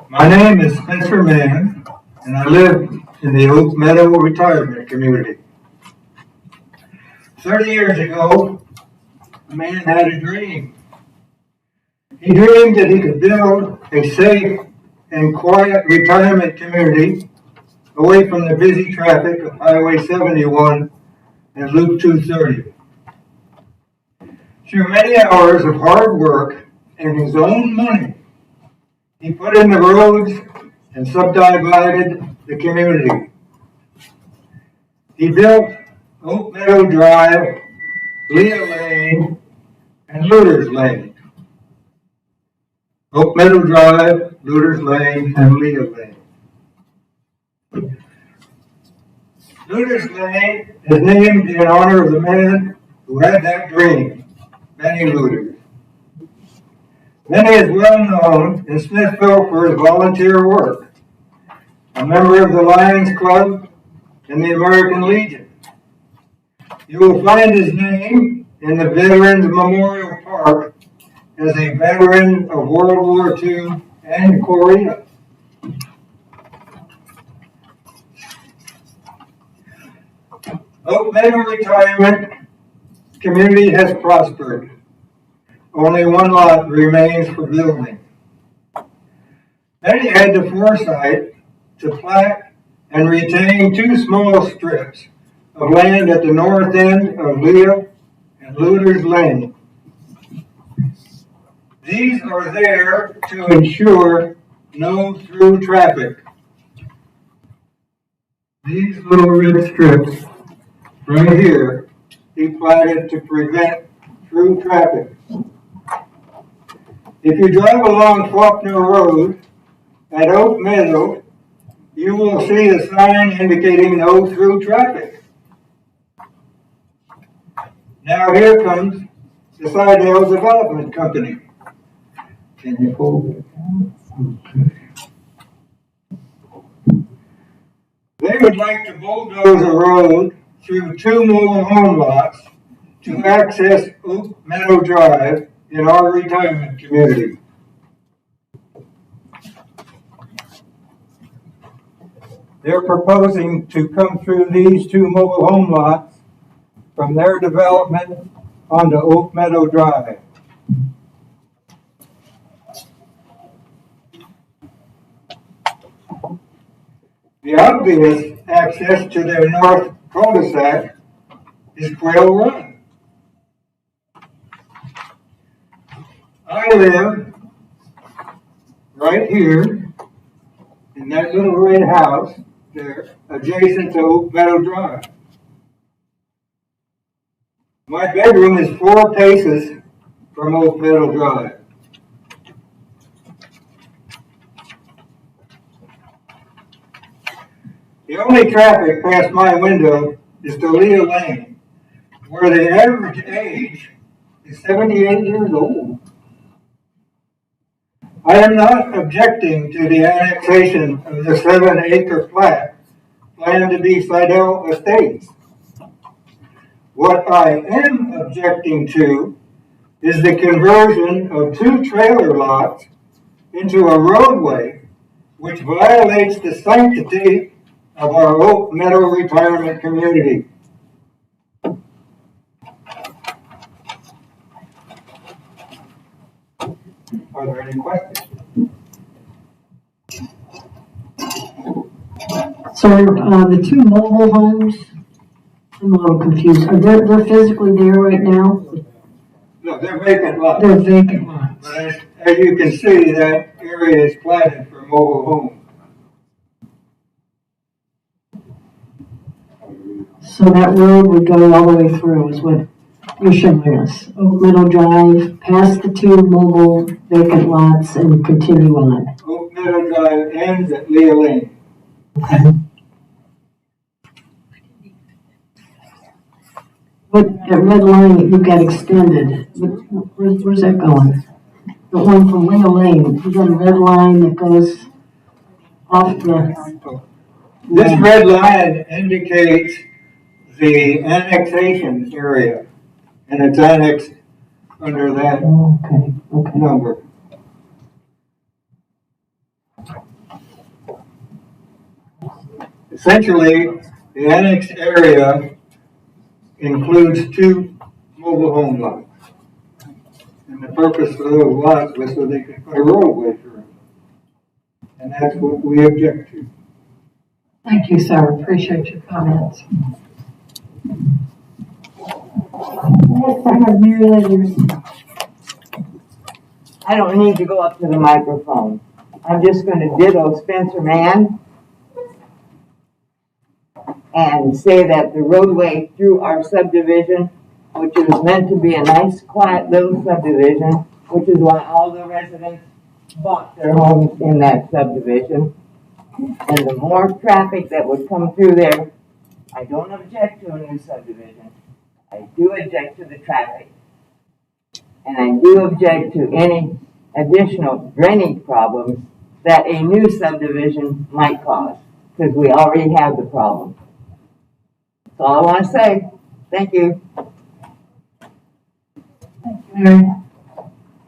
My name is Spencer Mann, and I live in the Oak Meadow Retirement Community. 30 years ago, a man had a dream. He dreamed that he could build a safe and quiet retirement community away from the busy traffic of Highway 71 and Loop 230. Through many hours of hard work and his own money, he put in the roads and subdivided the community. He built Oak Meadow Drive, Leah Lane, and Looters Lane. Oak Meadow Drive, Looters Lane, and Leah Lane. Looters Lane is named in honor of the man who had that dream, Benny Looters. Benny is well known in Smithville for his volunteer work, a member of the Lions Club and the American Legion. You will find his name in the Veterans Memorial Park as a veteran of World War II and Korea. Oak Meadow Retirement Community has prospered. Only one lot remains for building. Many had the foresight to plat and retain 2 small strips of land at the north end of Leah and Luder's Lane. These are there to ensure no through traffic. These little red strips right here, he platted to prevent through traffic. If you drive along Faulkner Road at Oak Meadow, you will see a sign indicating no through traffic. Now here comes the Sidell Development Company. Can you hold it? Okay. They would like to bulldoze a road through 2 mobile home lots to access Oak Meadow Drive in our retirement community. They're proposing to come through these 2 mobile home lots from their development onto Oak Meadow Drive. The obvious access to their north cul-de-sac is Quail Run. I live right here in that little red house there, adjacent to Oak Meadow Drive. My bedroom is 4 paces from Oak Meadow Drive. The only traffic past my window is to Leah Lane, where the average age is 78 years old. I am not objecting to the annexation of the 7-acre plat planned to be Sidell Estates. What I am objecting to is the conversion of 2 trailer lots into a roadway, which violates the sanctity of our Oak Meadow retirement community. Are there any questions? So, the 2 mobile homes, I'm a little confused. They're physically there right now? No, they're vacant lots. They're vacant lots. But as you can see, that area is platted for mobile homes. So that road would go all the way through is what you're showing us. Oak Meadow Drive, past the 2 mobile vacant lots and continue on. Oak Meadow Drive ends at Leah Lane. Okay. But that red line that you've got extended, where's that going? The one from Leah Lane, you got a red line that goes off the... This red line indicates the annexation area, and it's annexed under that number. Essentially, the annexed area includes 2 mobile home lots. And the purpose of those lots was so they could put a roadway through. And that's what we object to. Thank you, sir. Appreciate your comments. Next, I have Mary Liggers. I don't need to go up to the microphone. I'm just going to ditto Spencer Mann and say that the roadway through our subdivision, which is meant to be a nice, quiet little subdivision, which is why all the residents bought their homes in that subdivision. And the more traffic that would come through there, I don't object to a new subdivision. I do object to the traffic. And I do object to any additional drainage problems that a new subdivision might cause, because we already have the problem. That's all I want to say. Thank you. Thank you, Mary.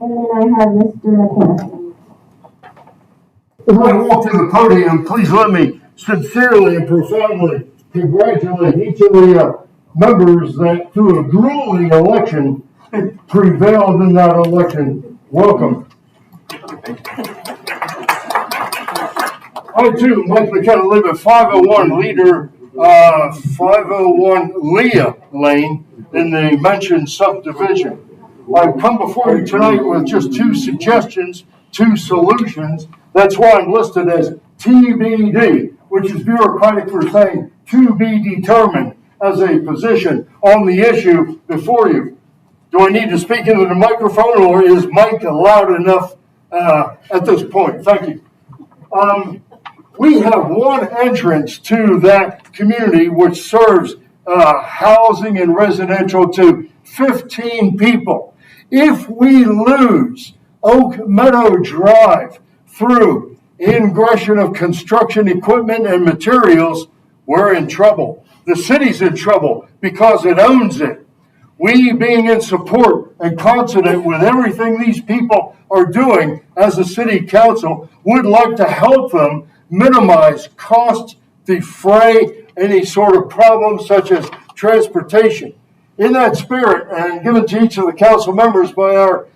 And then I have Mr. McKenna. As I walk to the podium, please let me sincerely and profoundly congratulate each of the members that through a grueling election prevailed in that election. Welcome. I too, Mike McKenna, live at 501 Leader, 501 Leah Lane in the mentioned subdivision. I've come before you tonight with just two suggestions, two solutions. That's why I'm listed as TBD, which is bureaucratic for saying to be determined as a position on the issue before you. Do I need to speak into the microphone, or is Mike loud enough at this point? Thank you. We have one entrance to that community which serves housing and residential to 15 people. If we lose Oak Meadow Drive through ingression of construction equipment and materials, we're in trouble. The city's in trouble because it owns it. We, being in support and consonant with everything these people are doing as a city council, would like to help them minimize costs, defray any sort of problems such as transportation. In that spirit, and given to each of the council members by our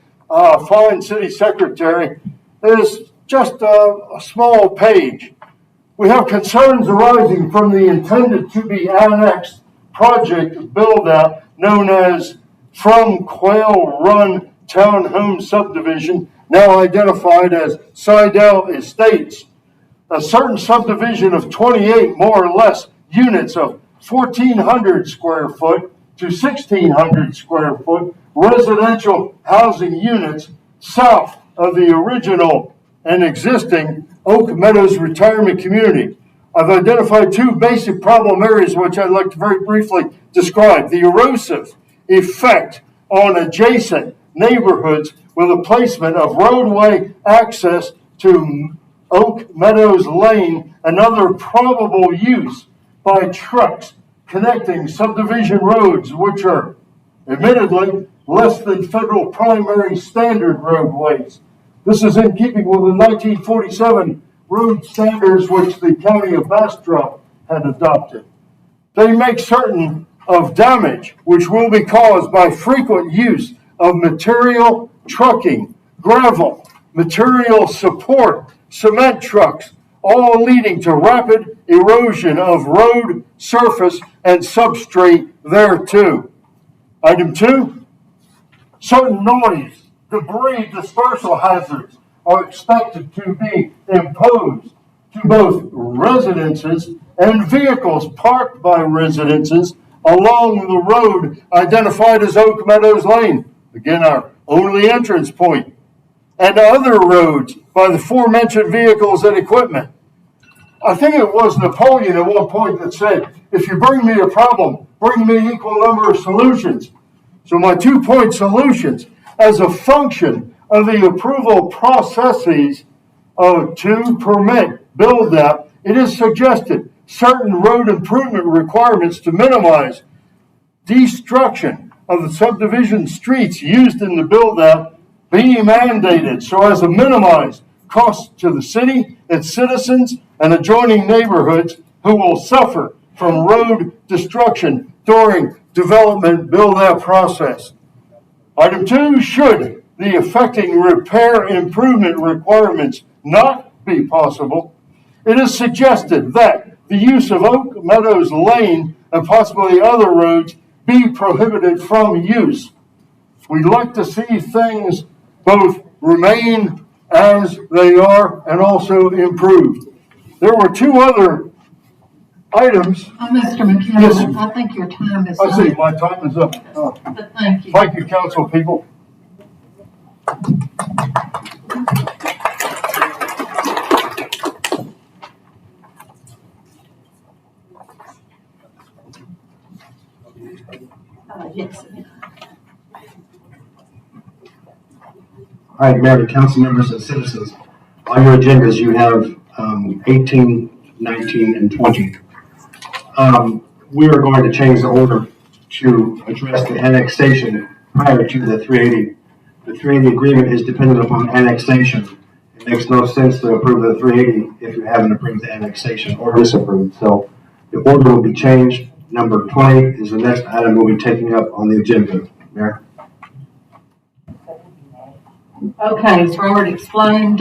fine city secretary, is just a small page. We have concerns arising from the intended to be annexed project build-out known as From Quail Run Townhome Subdivision, now identified as Sidell Estates. A certain subdivision of 28 more or less units of 1,400 square foot to 1,600 square foot residential housing units south of the original and existing Oak Meadows retirement community. I've identified two basic problem areas which I'd like to very briefly describe. The erosive effect on adjacent neighborhoods with the placement of roadway access to Oak Meadows Lane, another probable use by trucks connecting subdivision roads, which are admittedly less than federal primary standard roadways. This is in keeping with the 1947 road standards which the county of Bastrop had adopted. They make certain of damage which will be caused by frequent use of material trucking, gravel, material support, cement trucks, all leading to rapid erosion of road surface and substrate thereto. Item 2, certain noise, debris dispersal hazards are expected to be imposed to both residences and vehicles parked by residences along the road identified as Oak Meadows Lane, again our only entrance point, and other roads by the aforementioned vehicles and equipment. I think it was Napoleon at one point that said, if you bring me a problem, bring me equal number of solutions. So my 2-point solutions, as a function of the approval processes to permit build-out, it is suggested certain road improvement requirements to minimize destruction of the subdivision streets used in the build-out be mandated so as to minimize costs to the city, its citizens, and adjoining neighborhoods who will suffer from road destruction during development build-out process. Item 2, should the affecting repair improvement requirements not be possible, it is suggested that the use of Oak Meadows Lane and possibly other roads be prohibited from use. We'd like to see things both remain as they are and also improved. There were 2 other items. Mr. McKenna, Yes. I think your time is I see, up. my time is up. But thank you. Thank you, council people. Yes. All right, Mayor, council members and citizens, on your agendas, you have 18, 19, and 20. We are going to change the order to address the annexation prior to the 380. The 380 agreement is dependent upon annexation. It makes no sense to approve the 380 if you haven't approved the annexation or disapproved. So The order will be changed. Number 20 is the next item we'll be taking up on the agenda. Mayor? Okay, as Robert explained,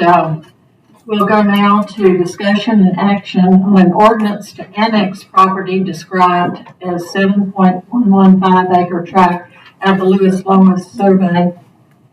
we'll go now to discussion and action on an ordinance to annex property described as 7.115 acre tract of the Lewis Lomas Survey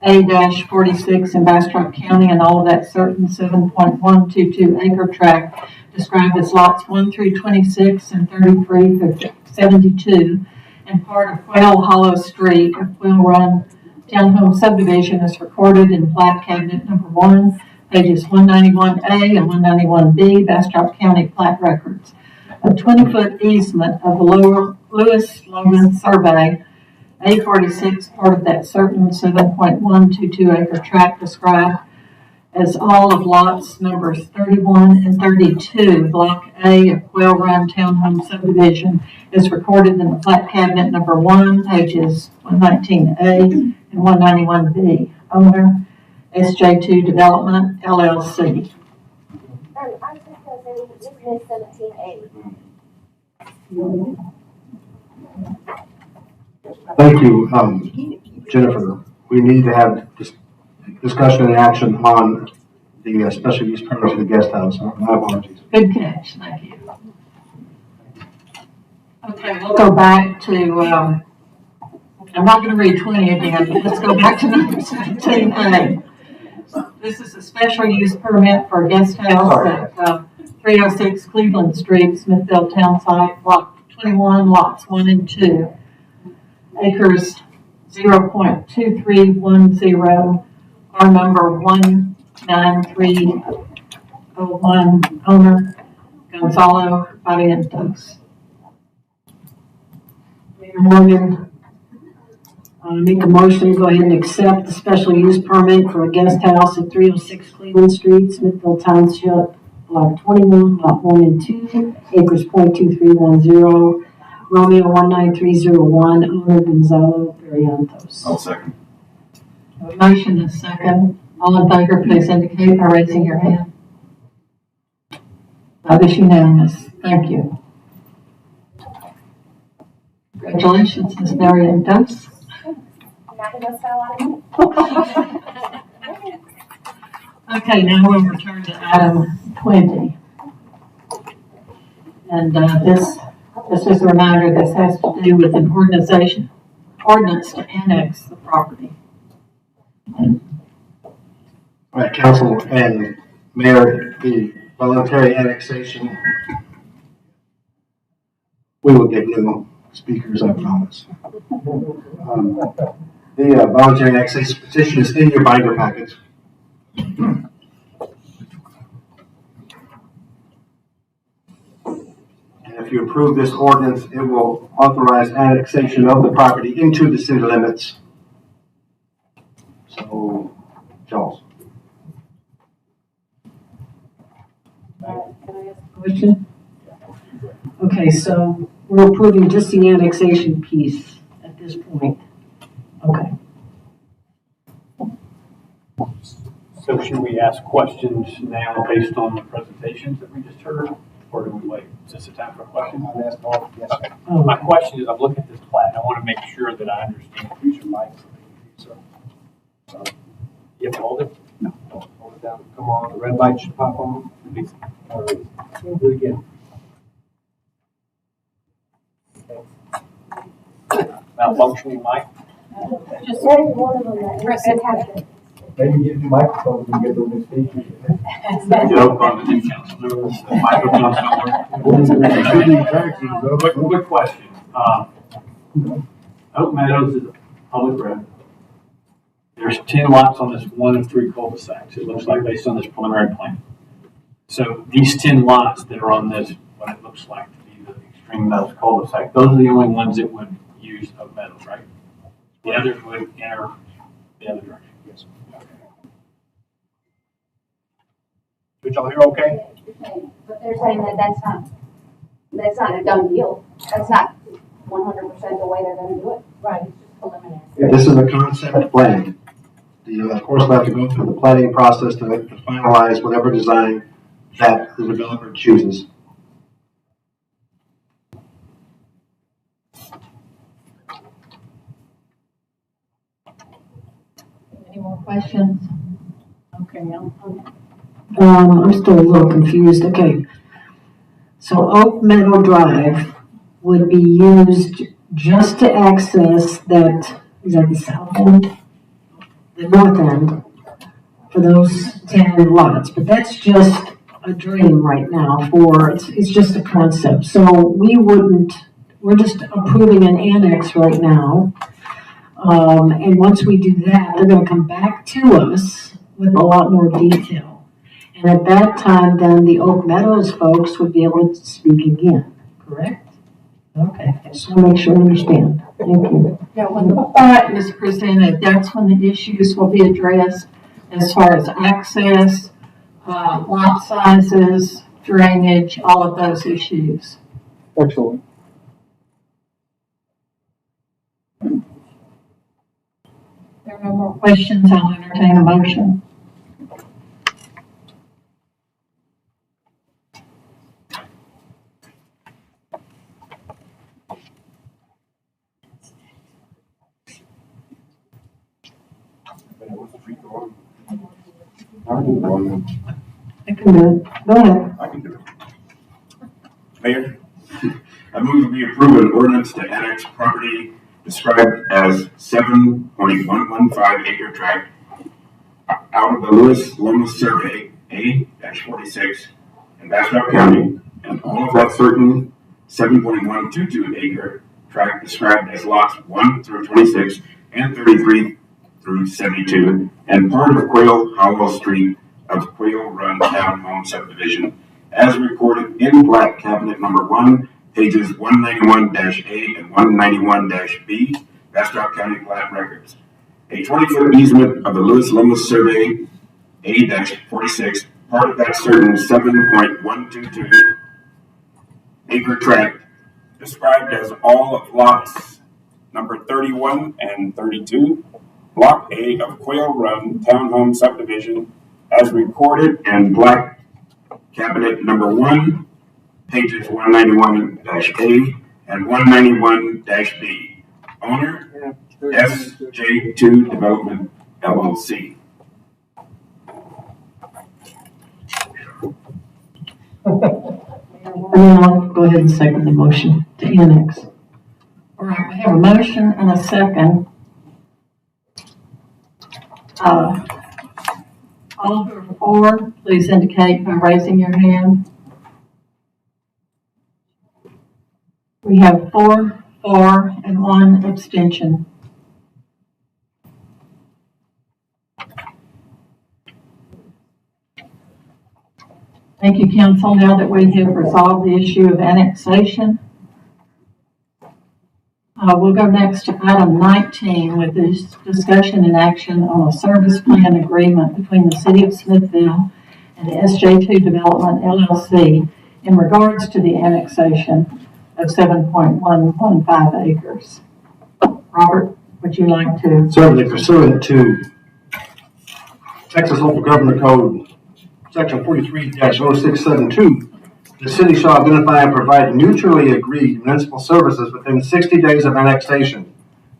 A-46 in Bastrop County, and all of that certain 7.122 acre tract described as lots 1 through 26 and 33 through 72, and part of Quail Hollow Street of Quail Run Townhome Subdivision is recorded in Plat Cabinet Number 1, pages 191A and 191B, Bastrop County Plat Records. A 20-foot easement of the Lewis Lomas Survey A-46, part of that certain 7.122 acre tract described as all of lots numbers 31 and 32, Block A of Quail Run Townhome Subdivision, is recorded in the Plat Cabinet Number 1, pages 119A and 191B. Owner, SJ2 Development, LLC. I'm proposing ordinance 17A. Thank you, Jennifer. We need to have discussion and action on the special use permit for the guest house. My apologies. Good catch, thank you. Okay, we'll go back to, I'm not going to read 20 again, but let's go back to number 17A. This is a special use permit for a guest house at 306 Cleveland Street, Smithville Town Site, Block 21, lots 1 and 2, acres 0.2310, our number 19301, owner Gonzalo Barrientos. Mayor Morgan, make a motion to go ahead and accept the special use permit for a guest house at 306 Cleveland Street, Smithville Township, Block 21, Lot 1 and 2, acres .2310, Romeo 19301, owner Gonzalo Barrientos. I'll second. A motion and a second. All in favor, please indicate by raising your hand. That is unanimous. Thank you. Congratulations, Ms. Barrientos. Okay, now we'll return to item 20. And this is a reminder, this has to do with an ordinance to annex the property. All right, Council and Mayor, the voluntary annexation, we will get new speakers, I promise. The voluntary annexation petition is in your binder packets. And if you approve this ordinance, it will authorize annexation of the property into the city limits. So, Charles. Can I ask a question? Okay, so we're approving just the annexation piece at this point. Okay. So should we ask questions now based on the presentations that we just heard, or do we wait? Is this a time for questions? Yes, sir. My question is, I'm looking at this plat, and I want to make sure that I understand. Use your mic. So, you have to hold it? No. Hold it down. Come on, the red light should pop on. Please. All right. Do it again. Malfunctioning mic? Just one of them that Maybe get new microphones and get those new speakers. Joke on the new council members, the microphone's not working. Quick question. Oak Meadows is a public road. There's 10 lots on this 1 of 3 cul-de-sacs, it looks like, based on this preliminary plan. So these 10 lots that are on this, what it looks like to be the Extreme Meadows cul-de-sac, those are the only ones that would use Oak Meadows, right? The others would enter the other direction. Yes. Did y'all hear okay? But they're saying that that's not a done deal. That's not 100% the way they're gonna do it. Right, it's just preliminary. This is a concept plan. Of course, we'll have to go through the planning process to finalize whatever design that the developer chooses. Any more questions? Okay, I'm still a little confused. Okay. So Oak Meadow Drive would be used just to access that, is that the south end? The north end for those 10 lots, but that's just a dream right now it's just a concept. So we're just approving an annex right now. And once we do that, they're gonna come back to us with a lot more detail. And at that time, then the Oak Meadows folks would be able to speak again, correct? Okay, I just want to make sure I understand. Thank you. Yeah, when the plat is presented, that's when the issues will be addressed as far as access, lot sizes, drainage, all of those issues. Excellent. If there are no more questions, I'll entertain a motion. I can do it. Go ahead. I can do it. Mayor, I move that we approve an ordinance to annex property described as 7.115 acre tract out of the Lewis Lomas Survey A-46 in Bastrop County, and all of that certain 7.122 acre tract described as lots 1 through 26 and 33 through 72, and part of Quail Hollow Street of Quail Run Townhome Subdivision, as recorded in plat cabinet number 1, pages 191-A and 191-B, Bastrop County Plat Records. A 20-foot easement of the Lewis Lomas Survey A-46, part of that certain 7.122 acre tract, described as all of lots number 31 and 32, Block A of Quail Run Townhome Subdivision, as recorded in Black Cabinet number 1, pages 191-A and 191-B. Owner, SJ2 Development, LLC. And then I'll go ahead and second the motion to annex. All right, we have a motion and a second. All who are for, please indicate by raising your hand. We have 4 for and 1 abstention. Thank you, council. Now that we have resolved the issue of annexation, we'll go next to item 19 with this discussion and action on a service plan agreement between the City of Smithville and the SJ2 Development LLC in regards to the annexation of 7.115 acres. Robert, would you like to? Certainly, pursuant to Texas Local Government Code, Section 43-0672, the city shall identify and provide mutually agreed municipal services within 60 days of annexation.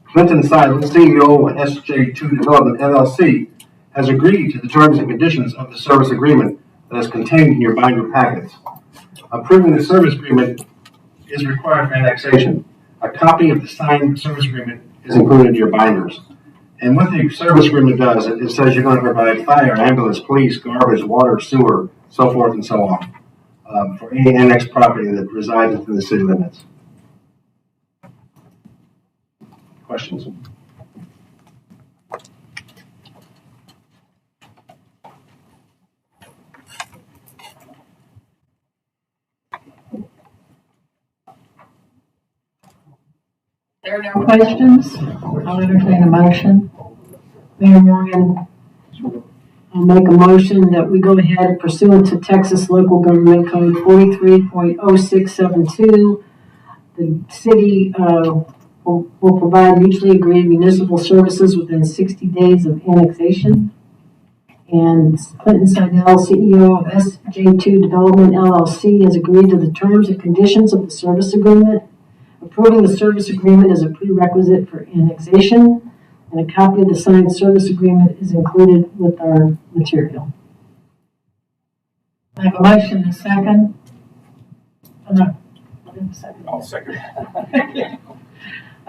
Clinton Seidel, CEO of SJ2 Development LLC, has agreed to the terms and conditions of the service agreement that is contained in your binder packets. Approving the service agreement is required for annexation. A copy of the signed service agreement is included in your binders. And what the service agreement does, it says you're going to provide fire, ambulance, police, garbage, water, sewer, so forth and so on, for any annexed property that resides within the city limits. Questions? There are no questions. I'll entertain a motion. Mayor Morgan, I'll make a motion that we go ahead pursuant to Texas Local Government Code 43.0672. The city will provide mutually agreed municipal services within 60 days of annexation. And Clinton Seidel, CEO of SJ2 Development LLC, has agreed to the terms and conditions of the service agreement. Approving the service agreement is a prerequisite for annexation, and a copy of the signed service agreement is included with our material. I have a motion and a second. Oh, no. I didn't second. I'll second.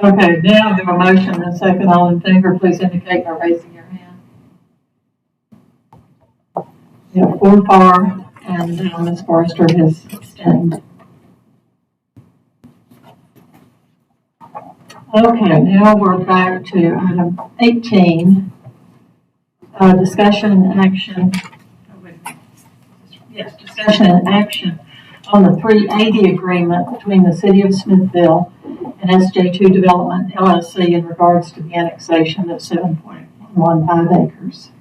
Okay, now I have a motion and a second. All in favor, please indicate by raising your hand. We have 4 for, and Ms. Forrester has abstained. Okay, now we're back to item 18, discussion and action. Yes, discussion and action on the 380 agreement between the City of Smithville and SJ2 Development LLC in regards to the annexation of 7.15 acres.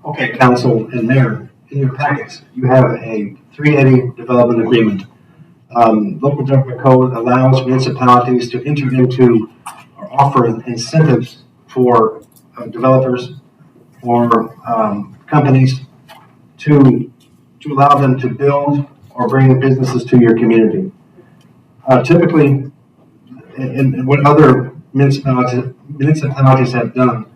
Okay, council and mayor, in your packets, you have a 380 development agreement. Local government code allows municipalities to enter into or offer incentives for developers or companies to allow them to build or bring businesses to your community. Typically, and what other municipalities have done,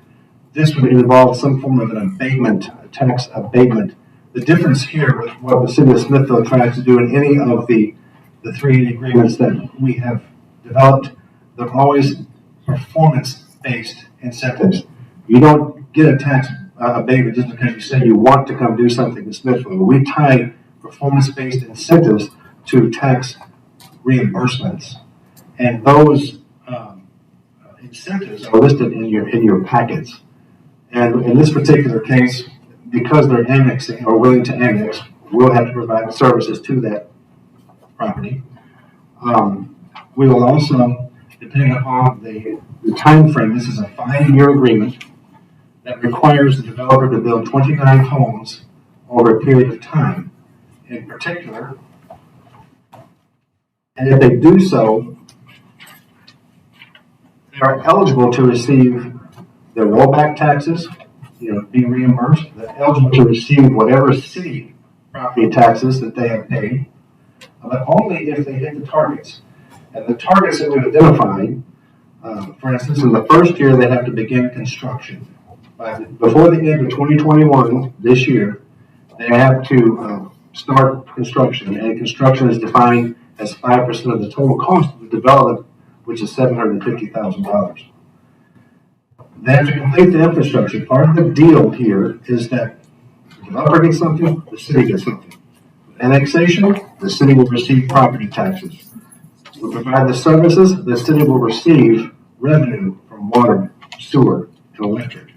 this would involve some form of an abatement, a tax abatement. The difference here with what the city of Smithville tries to do in any of the 380 agreements that we have developed, they're always performance-based incentives. You don't get a tax abatement just because you say you want to come do something in Smithville. We tie performance-based incentives to tax reimbursements, and those incentives are listed in your packets. And in this particular case, because they're annexing or willing to annex, we'll have to provide services to that property. We will also, depending upon the time frame, this is a 5-year agreement that requires the developer to build 29 homes over a period of time. In particular, and if they do so, they are eligible to receive their rollback taxes, be reimbursed. They're eligible to receive whatever city property taxes that they have paid, but only if they hit the targets. And the targets that we've identified, for instance, in the first year, they have to begin construction. Before the end of 2021, this year, they have to start construction, and construction is defined as 5% of the total cost of the development, which is $750,000. They have to complete the infrastructure. Part of the deal here is that the developer gets something, the city gets something. Annexation, the city will receive property taxes. We provide the services, the city will receive revenue from water, sewer, and electric.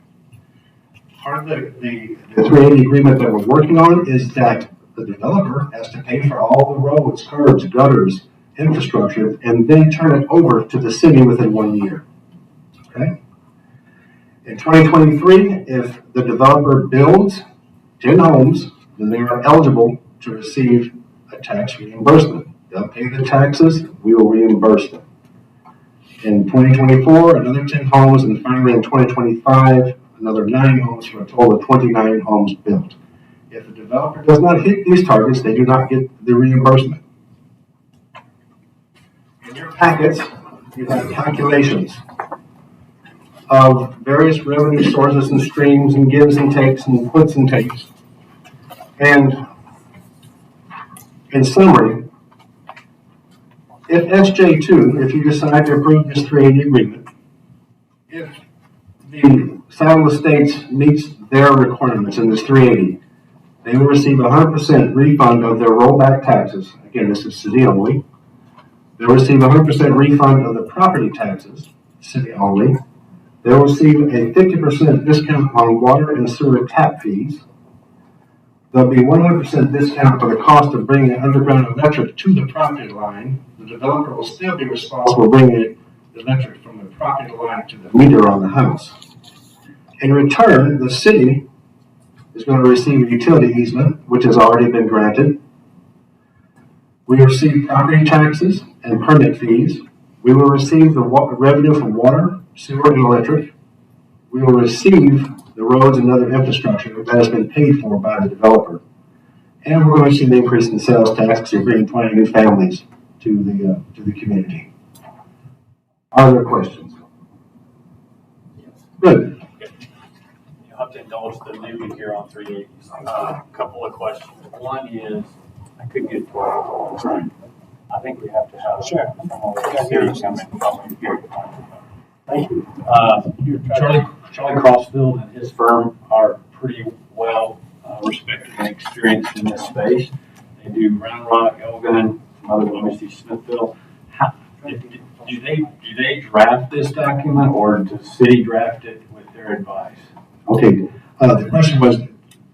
Part of the 380 agreement that we're working on is that the developer has to pay for all the roads, curbs, gutters, infrastructure, and then turn it over to the city within 1 year. Okay? In 2023, if the developer builds 10 homes, then they are eligible to receive a tax reimbursement. They'll pay the taxes, we will reimburse them. In 2024, another 10 homes, and finally in 2025, another 9 homes for a total of 29 homes built. If the developer does not hit these targets, they do not get the reimbursement. In your packets, you have calculations of various revenue sources and streams and gives and takes and puts and takes. And in summary, if SJ2, if you decide to approve this 380 agreement, if the Saddle Estates meets their requirements in this 380, they will receive 100% refund of their rollback taxes. Again, this is city only. They'll receive 100% refund of the property taxes, city only. They'll receive a 50% discount on water and sewer tap fees. There'll be 100% discount for the cost of bringing underground electric to the property line. The developer will still be responsible for bringing the electric from the property line to the meter on the house. In return, the city is going to receive a utility easement, which has already been granted. We receive property taxes and permit fees. We will receive the revenue from water, sewer, and electric. We will receive the roads and other infrastructure that has been paid for by the developer. And we're going to see an increase in sales tax because you're bringing 20 new families to the community. Are there questions? Good. You'll have to indulge the newbie here on 380. A couple of questions. One is, I couldn't get to it. I think we have to have. Sure. Thank you. Charlie Crossfield and his firm are pretty well respected and experienced in this space. They do Round Rock, Elgin, some other obviously Smithville. Do they draft this document, or does the city draft it with their advice? Okay, the question was,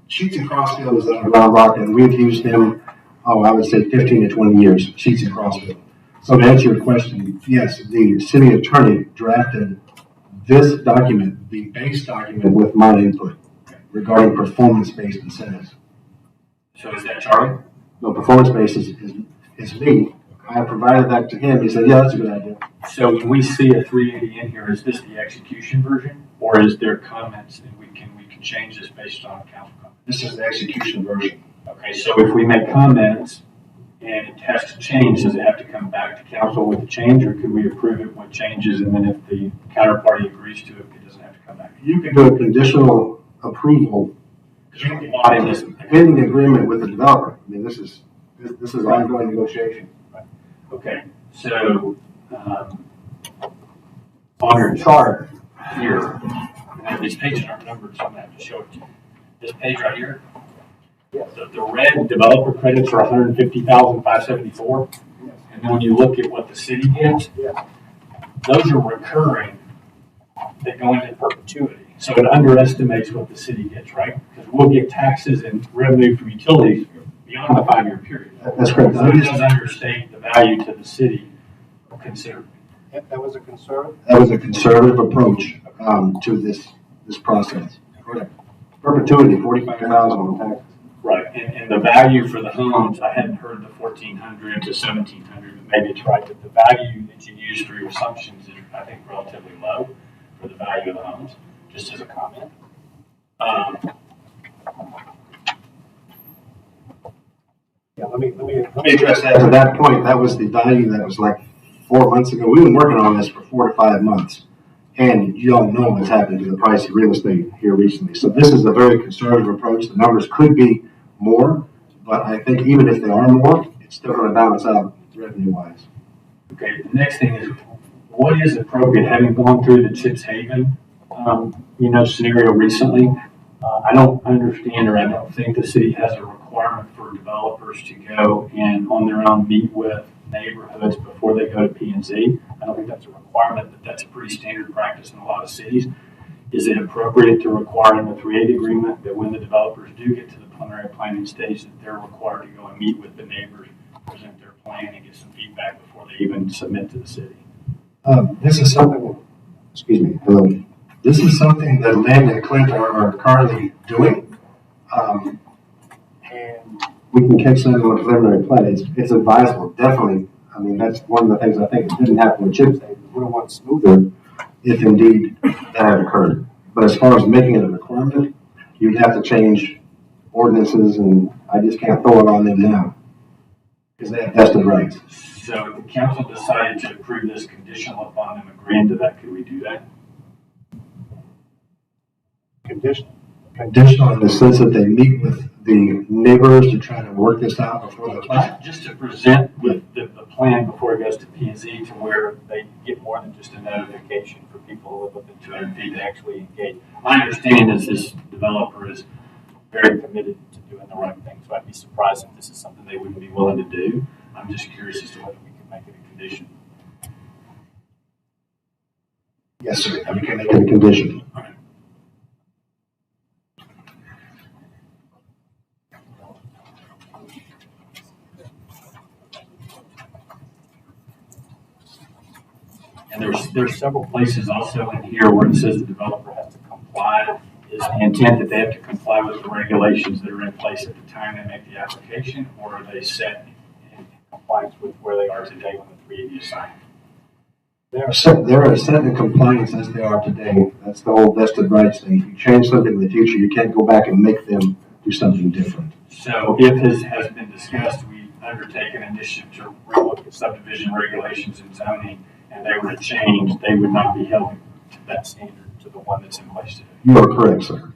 Sheets and Crossfield is on Round Rock, and we've used them, I would say 15 to 20 years, Sheets and Crossfield. So to answer your question, yes, the city attorney drafted this document, the base document, with my input regarding performance-based incentives. So is that Charlie? No, performance-based is me. I provided that to him. He said, yeah, that's a good idea. So when we see a 380 in here, is this the execution version, or is there comments that we can change this based on council comments? This is the execution version. Okay, so if we make comments and it has to change, does it have to come back to council with a change, or could we approve it with changes, and then if the counterparty agrees to it, it doesn't have to come back? You can do a conditional approval pending agreement with the developer. I mean, this is ongoing negotiation. Okay, so on your chart here, and these pages aren't numbered, so I'm gonna have to show it to you. This page right here, the red developer credits are 150,574, and then when you look at what the city gets, those are recurring that go into perpetuity. So it underestimates what the city gets, right? Because we'll get taxes and revenue from utilities beyond the 5-year period. That's correct. So it does understate the value to the city considerably. That was a conservative approach to this process. Correct. Perpetuity, 45,000 on taxes. Right, and the value for the homes, I hadn't heard the 1,400 to 1,700, but maybe it's right that the value that you use for your assumptions is, I think, relatively low for the value of the homes, just as a comment. Yeah, let me address that. To that point, that was the value that was like 4 months ago. We've been working on this for 4 to 5 months. And you don't know what's happened to the price of real estate here recently. So this is a very conservative approach. The numbers could be more, but I think even if they are more, it's still going to balance out revenue-wise. Okay, the next thing is, what is appropriate, having gone through the Chips Haven, scenario recently? I don't understand, or I don't think the city has a requirement for developers to go and on their own meet with neighborhoods before they go to P&Z. I don't think that's a requirement, but that's a pretty standard practice in a lot of cities. Is it appropriate to require in the 380 agreement that when the developers do get to the preliminary planning stage that they're required to go and meet with the neighbors, present their plan, and get some feedback before they even submit to the city? This is something, this is something that Lynn and Clint are currently doing. And we can catch that on a preliminary plan. It's advisable, definitely. I mean, that's one of the things I think didn't happen with Chips Haven. We would have went smoother if indeed that had occurred. But as far as making it a requirement, you'd have to change ordinances, and I just can't throw it on them now because they have vested rights. So if the council decided to approve this conditional upon them agreeing to that, could we do that? Conditional in the sense that they meet with the neighbors to try to work this out before the plan? Just to present with the plan before it goes to P&Z to where they get more than just a notification for people who live within 200 feet to actually engage. My understanding is this developer is very committed to doing the right thing, so I'd be surprised if this is something they wouldn't be willing to do. I'm just curious as to whether we can make it a condition. Yes, sir. We can make it a condition. All right. And there's several places also in here where it says the developer has to comply. Is the intent that they have to comply with the regulations that are in place at the time they make the application, or are they set in compliance with where they are today when the 380 is signed? They're set in compliance as they are today. That's the whole vested rights thing. If you change something in the future, you can't go back and make them do something different. So if this has been discussed, we undertake an initiative to relook at subdivision regulations and zoning and they were to change, they would not be held to that standard, to the one that's in place today. You are correct, sir.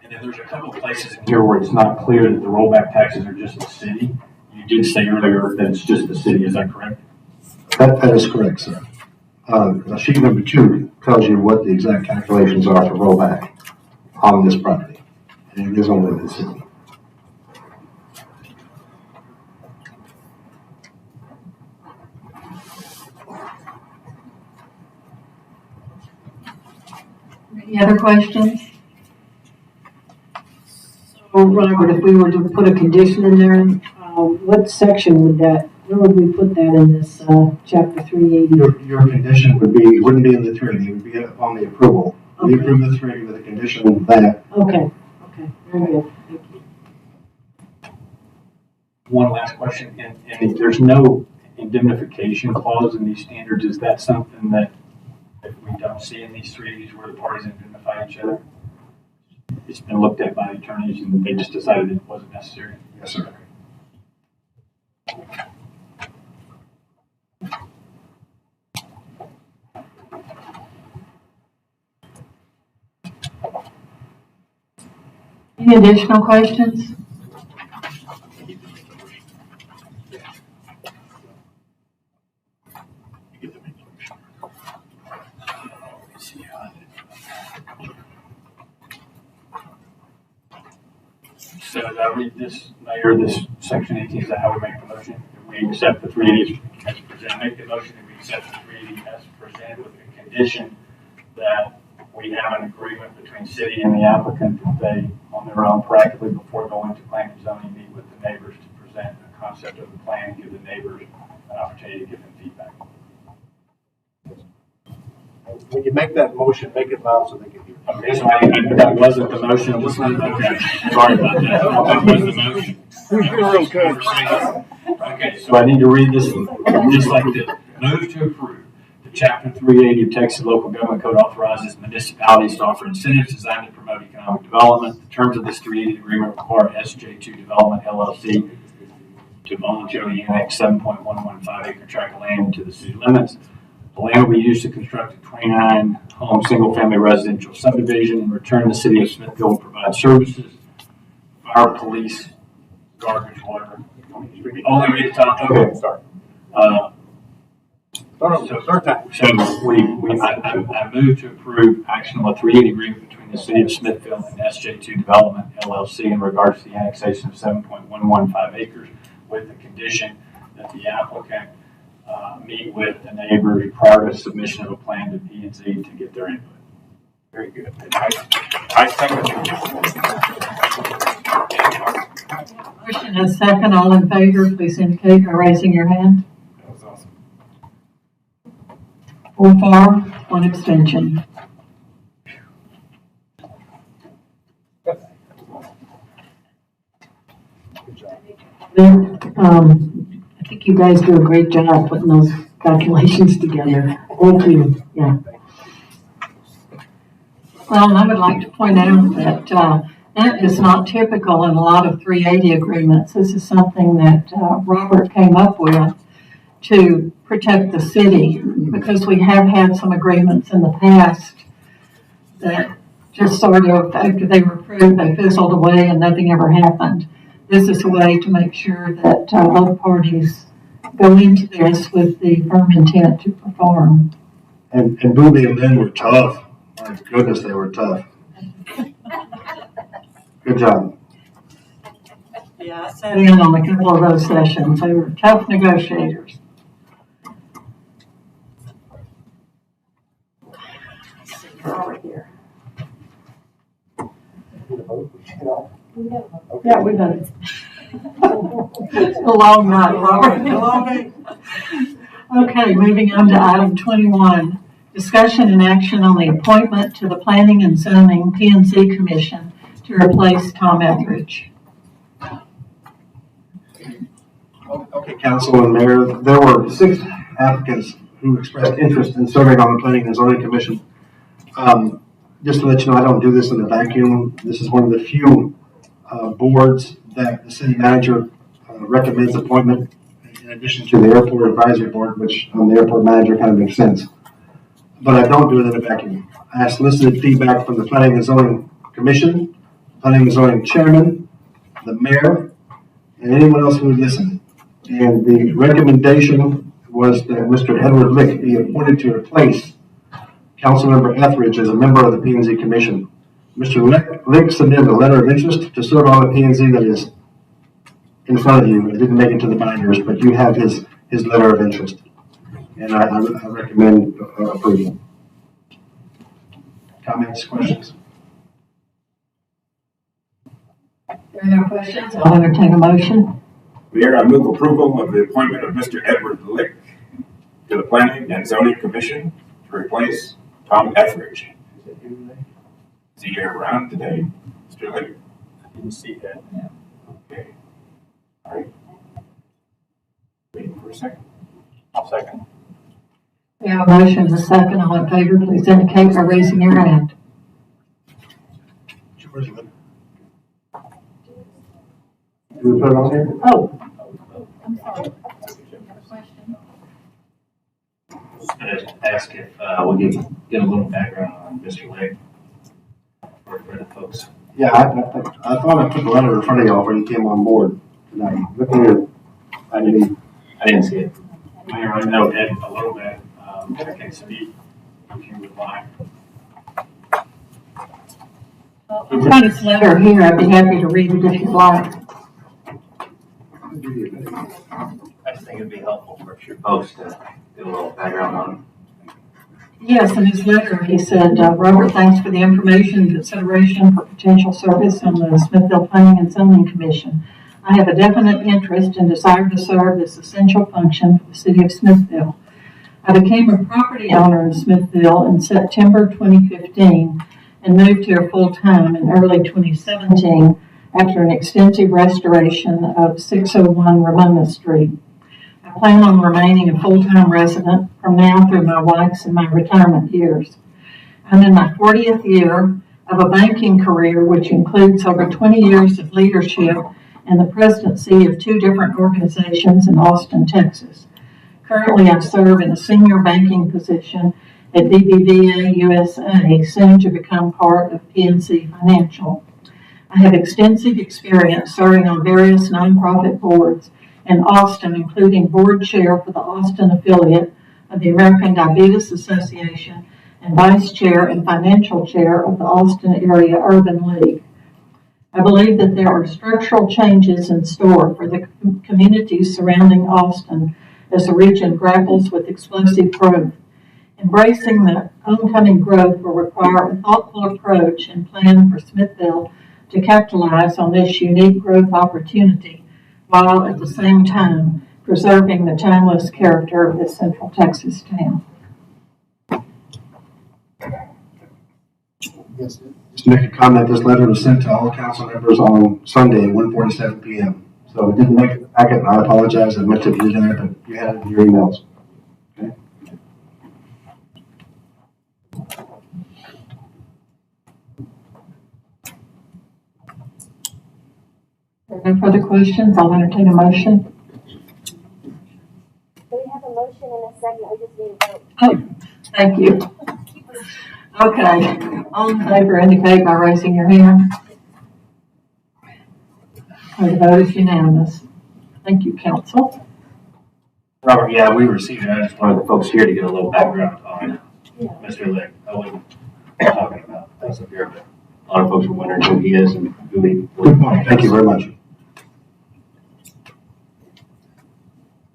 And then there's a couple of places in here where it's not clear that the rollback taxes are just the city. You did say earlier that it's just the city, is that correct? That is correct, sir. Sheet number 2 tells you what the exact calculations are for rollback on this property. And it is only the city. Any other questions? So, Robert, if we were to put a condition in there, what section would that, where would we put that in this, chapter 380? Your condition would be, it wouldn't be in the 380, it would be upon the approval. We approve the 380 with a condition that. Okay, very good, thank you. One last question, and if there's no indemnification clause in these standards, is that something that if we don't see in these 380s where the parties indemnify each other? It's been looked at by the attorneys and they just decided it wasn't necessary? Yes, sir. Any additional questions? So as I read this, Mayor, this section 18, is that how we make the motion? If we accept the 380 as presented, make the motion that we accept the 380 as presented with the condition that we have an agreement between city and the applicant that they, on their own, practically before going to planning and zoning, meet with the neighbors to present a concept of the plan and give the neighbors an opportunity to give them feedback. When you make that motion, make it loud so they can hear. Okay, so that wasn't the motion, just, okay, sorry about that. That was the motion. Okay, so I need to read this just like this. Move to approve. The Chapter 380 of Texas Local Government Code authorizes municipalities to offer incentives designed to promote economic development. The terms of this 380 agreement require SJ2 Development LLC to voluntarily annex 7.115 acre tract of land into the city limits. The land will be used to construct a 29-home single-family residential subdivision. In return, the city of Smithville will provide services, fire, police, garbage, water. Only read the top. Okay, sorry. So I move to approve action on the 380 agreement between the city of Smithville and SJ2 Development LLC in regards to the annexation of 7.115 acres with the condition that the applicant meet with the neighbors prior to submission of a plan to P&Z to get their input. Very good. I second it. Motion is second. All in favor, please indicate by raising your hand. That was awesome. 4 for, 1 abstention. I think you guys do a great job putting those calculations together. Thank you, yeah. Well, I would like to point out that that is not typical in a lot of 380 agreements. This is something that Robert came up with to protect the city, because we have had some agreements in the past that just sort of, after they were approved, they fizzled away and nothing ever happened. This is a way to make sure that both parties go into this with the firm intent to perform. And Booby and Lynn were tough. My goodness, they were tough. Good job. Yeah, I sat in on a couple of those sessions. They were tough negotiators. Here. Yeah, we done it. It's a long night, Robert. Okay, moving on to item 21. Discussion and action on the appointment to the Planning and Zoning P&Z Commission to replace Tom Etheridge. Okay, Council and Mayor, there were 6 applicants who expressed interest in serving on the Planning and Zoning Commission. Just to let you know, I don't do this in a vacuum. This is one of the few boards that the city manager recommends appointment in addition to the airport advisory board, which the airport manager kind of makes sense. But I don't do it in a vacuum. I solicited feedback from the Planning and Zoning Commission, Planning and Zoning Chairman, the mayor, and anyone else who would listen. And the recommendation was that Mr. Edward Lick be appointed to replace Councilmember Etheridge as a member of the P&Z Commission. Mr. Lick submitted a letter of interest to serve on the P&Z that is in front of you. It didn't make it to the binders, but you have his letter of interest. And I recommend approval. Comments, questions? There are no questions. I'll entertain a motion. Mayor, I move approval of the appointment of Mr. Edward Lick to the Planning and Zoning Commission to replace Tom Etheridge. Is he here around today, Mr. Lick? I didn't see that. Okay. All right. Waiting for a second. I'll second. We have a motion and a second. All in favor, please indicate by raising your hand. Do we put it on there? Oh. I'm sorry. Just gonna ask if we could get a little background on Mr. Lick for the folks. Yeah, I thought I put the letter in front of y'all when you came on board tonight. Looking at it, I didn't see it. Mayor, I know Ed a little bit. I can speak if you would like. I've got his letter here. I'd be happy to read it if you'd like. I just think it'd be helpful for your folks to get a little background on him. Yes, in his letter, he said, Robert, thanks for the information and consideration for potential service on the Smithville Planning and Zoning Commission. I have a definite interest and desire to serve this essential function for the city of Smithville. I became a property owner in Smithville in September 2015 and moved here full-time in early 2017 after an extensive restoration of 601 Ramona Street. I plan on remaining a full-time resident from now through my wife's and my retirement years. I'm in my 40th year of a banking career, which includes over 20 years of leadership and the presidency of 2 different organizations in Austin, Texas. Currently, I serve in a senior banking position at BBVA USA, soon to become part of PNC Financial. I have extensive experience serving on various nonprofit boards in Austin, including board chair for the Austin affiliate of the American Diabetes Association and vice chair and financial chair of the Austin Area Urban League. I believe that there are structural changes in store for the communities surrounding Austin as the region grapples with explosive growth. Embracing the oncoming growth will require a thoughtful approach and plan for Smithville to capitalize on this unique growth opportunity, while at the same time preserving the timeless character of this Central Texas town. Just to make a comment, this letter was sent to all council members on Sunday at 1:47 p.m. So it didn't make it the packet, and I apologize. I meant to put it in there, but you had it in your emails. Okay. No further questions? I'll entertain a motion. Do we have a motion and a second? We just need a vote. Oh, thank you. Okay, all in favor indicate by raising your hand. The vote is unanimous. Thank you, council. Robert, yeah, we received it. I just wanted the folks here to get a little background on Mr. Lick. I wasn't talking about things up here, but a lot of folks were wondering who he is and who he. Good point. Thank you very much.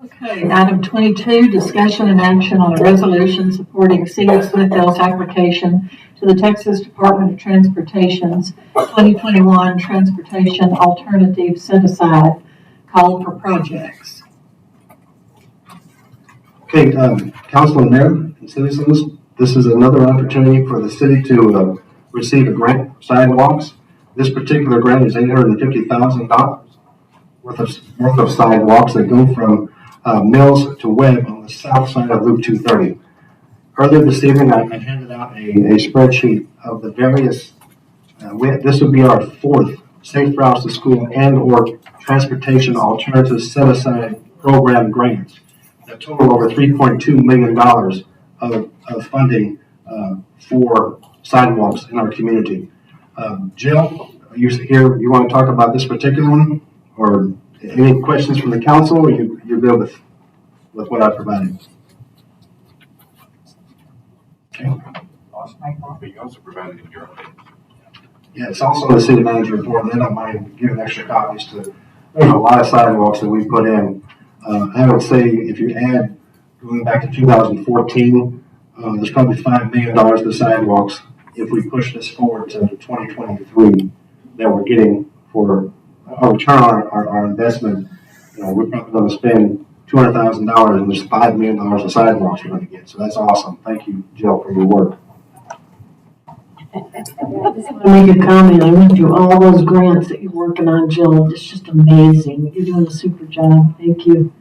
Okay, item 22, discussion and action on a resolution supporting City of Smithville's application to the Texas Department of Transportation's 2021 Transportation Alternative Set-Aside Call for Projects. Okay, council and mayor and citizens, this is another opportunity for the city to receive a grant for sidewalks. This particular grant is $850,000 worth of sidewalks that go from Mills to Webb on the south side of Loop 230. Earlier this evening, I handed out a spreadsheet of the various, this would be our 4th safe routes to school and/or transportation alternatives set-aside program grants. A total over $3.2 million of funding for sidewalks in our community. Jill, are you here? You want to talk about this particular one, or any questions from the council, or you're good with what I provided? Okay. But you also provided in your update. Yeah, it's also in the city manager report, and they don't mind giving extra copies to, a lot of sidewalks that we put in. I would say if you add, going back to 2014, there's probably $5 million to sidewalks if we push this forward to 2023 that we're getting for our return on our investment. We're probably going to spend $200,000 and there's $5 million of sidewalks we're going to get. So that's awesome. Thank you, Jill, for your work. I just want to make a comment. I went through all those grants that you're working on, Jill. It's just amazing. You're doing a super job. Thank you.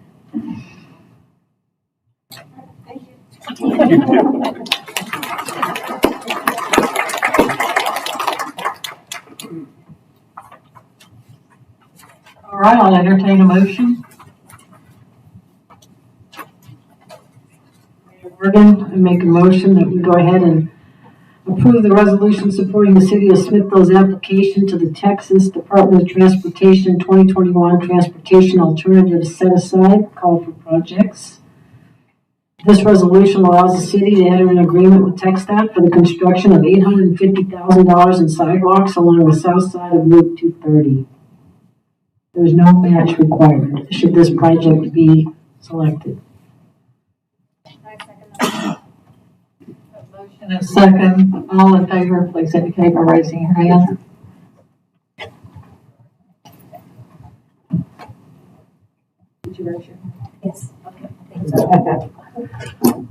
All right, I'll entertain a motion. Morgan, I make a motion that we go ahead and approve the resolution supporting the city of Smithville's application to the Texas Department of Transportation 2021 Transportation Alternatives Set Aside Call for Projects. This resolution allows the city to enter an agreement with TxDOT for the construction of $850,000 in sidewalks along the south side of Loop 230. There's no match required should this project be selected. And a second, all in favor, please indicate by raising your hand. Did you raise your hand? Yes.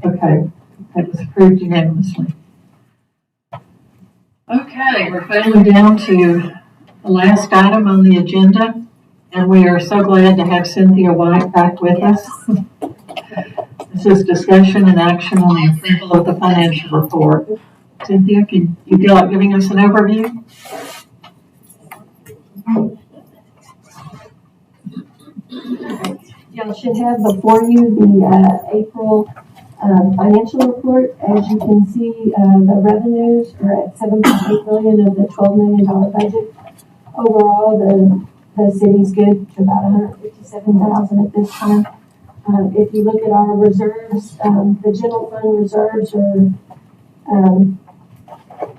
Okay, that was approved unanimously. Okay, we're finally down to the last item on the agenda, and we are so glad to have Cynthia White back with us. This is discussion and action on the approval of the financial report. Cynthia, can you feel like giving us an overview? Y'all should have before you the April financial report. As you can see, the revenues are at $7.8 million of the $12 million budget. Overall, the city's good to about $157,000 at this time. If you look at our reserves, the general fund reserves are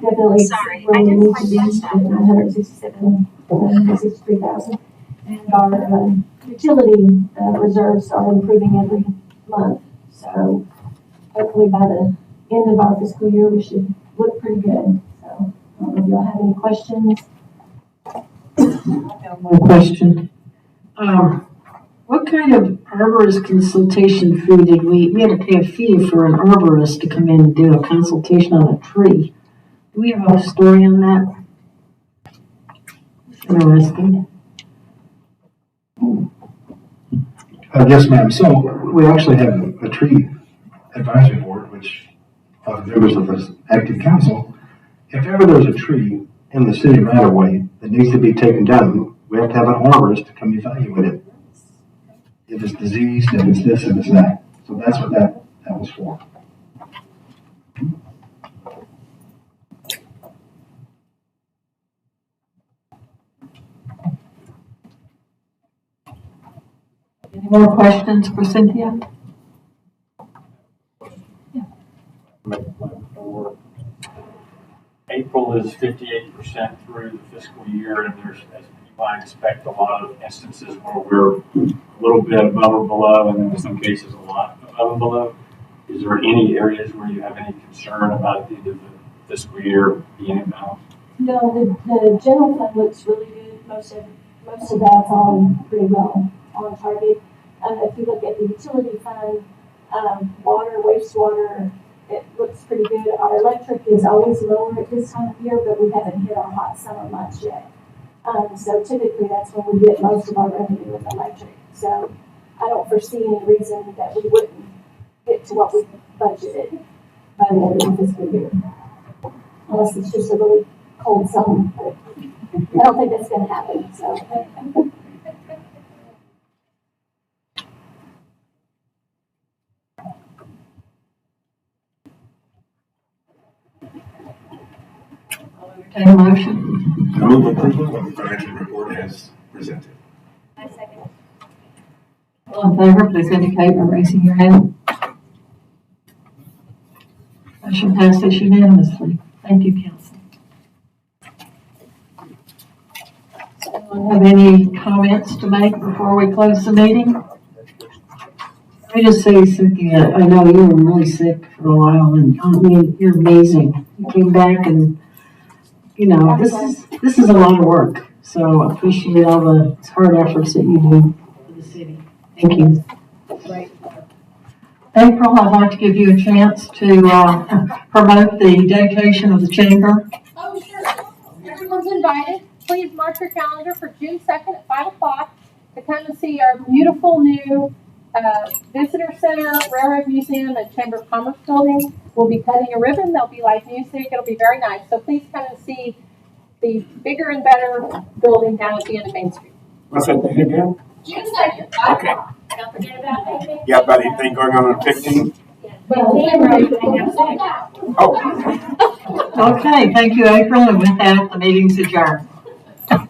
definitely where we need to be at $963,000. And our utility reserves are improving every month. So hopefully by the end of our fiscal year, we should look pretty good. So I don't know if y'all have any questions. I have one question. What kind of arborist consultation fee did we had to pay a fee for an arborist to come in and do a consultation on a tree? Do we have a story on that? Interesting. Yes, ma'am. So we actually have a tree advisory board, which are members of this active council. If ever there's a tree in the city right away that needs to be taken down, we have to have an arborist to come evaluate it. If it's diseased, if it's this, if it's that. So that's what that was for. Any more questions for Cynthia? April is 58% through the fiscal year, and there's, as you might expect, a lot of instances where we're a little bit above or below, and in some cases a lot above and below. Is there any areas where you have any concern about the end of the fiscal year being in balance? No, the general fund looks really good. Most of that's all pretty well on target. If you look at the utility fund, water, wastewater, it looks pretty good. Our electric is always lower at this time of year, but we haven't hit our hot summer months yet. So typically that's when we get most of our revenue with electric. So I don't foresee any reason that we wouldn't get to what we budgeted by the end of the fiscal year. Unless it's just a really cold summer. I don't think that's gonna happen, so. Entertain a motion. I move approval of the financial report as presented. I second. All in favor, please indicate by raising your hand. Motion passes unanimously. Thank you, council. Anyone have any comments to make before we close the meeting? Let me just say, Cynthia, I know you were really sick for a while, and I mean, you're amazing. You came back and, you know, this is a lot of work. So I appreciate all the hard efforts that you do for the city. Thank you. April, I'd like to give you a chance to promote the dedication of the chamber. Oh, sure. Everyone's invited. Please mark your calendar for June 2nd at 5 o'clock to come and see our beautiful new visitor center, railroad museum, and chamber of commerce building. We'll be cutting a ribbon. There'll be live music. It'll be very nice. So please come and see the bigger and better building down at the end of Main Street. What's that date again? June 2nd. Okay. Don't forget about that. You have anything going on 15th? Oh. Okay, thank you, April, and with that, the meeting's adjourned. Oh.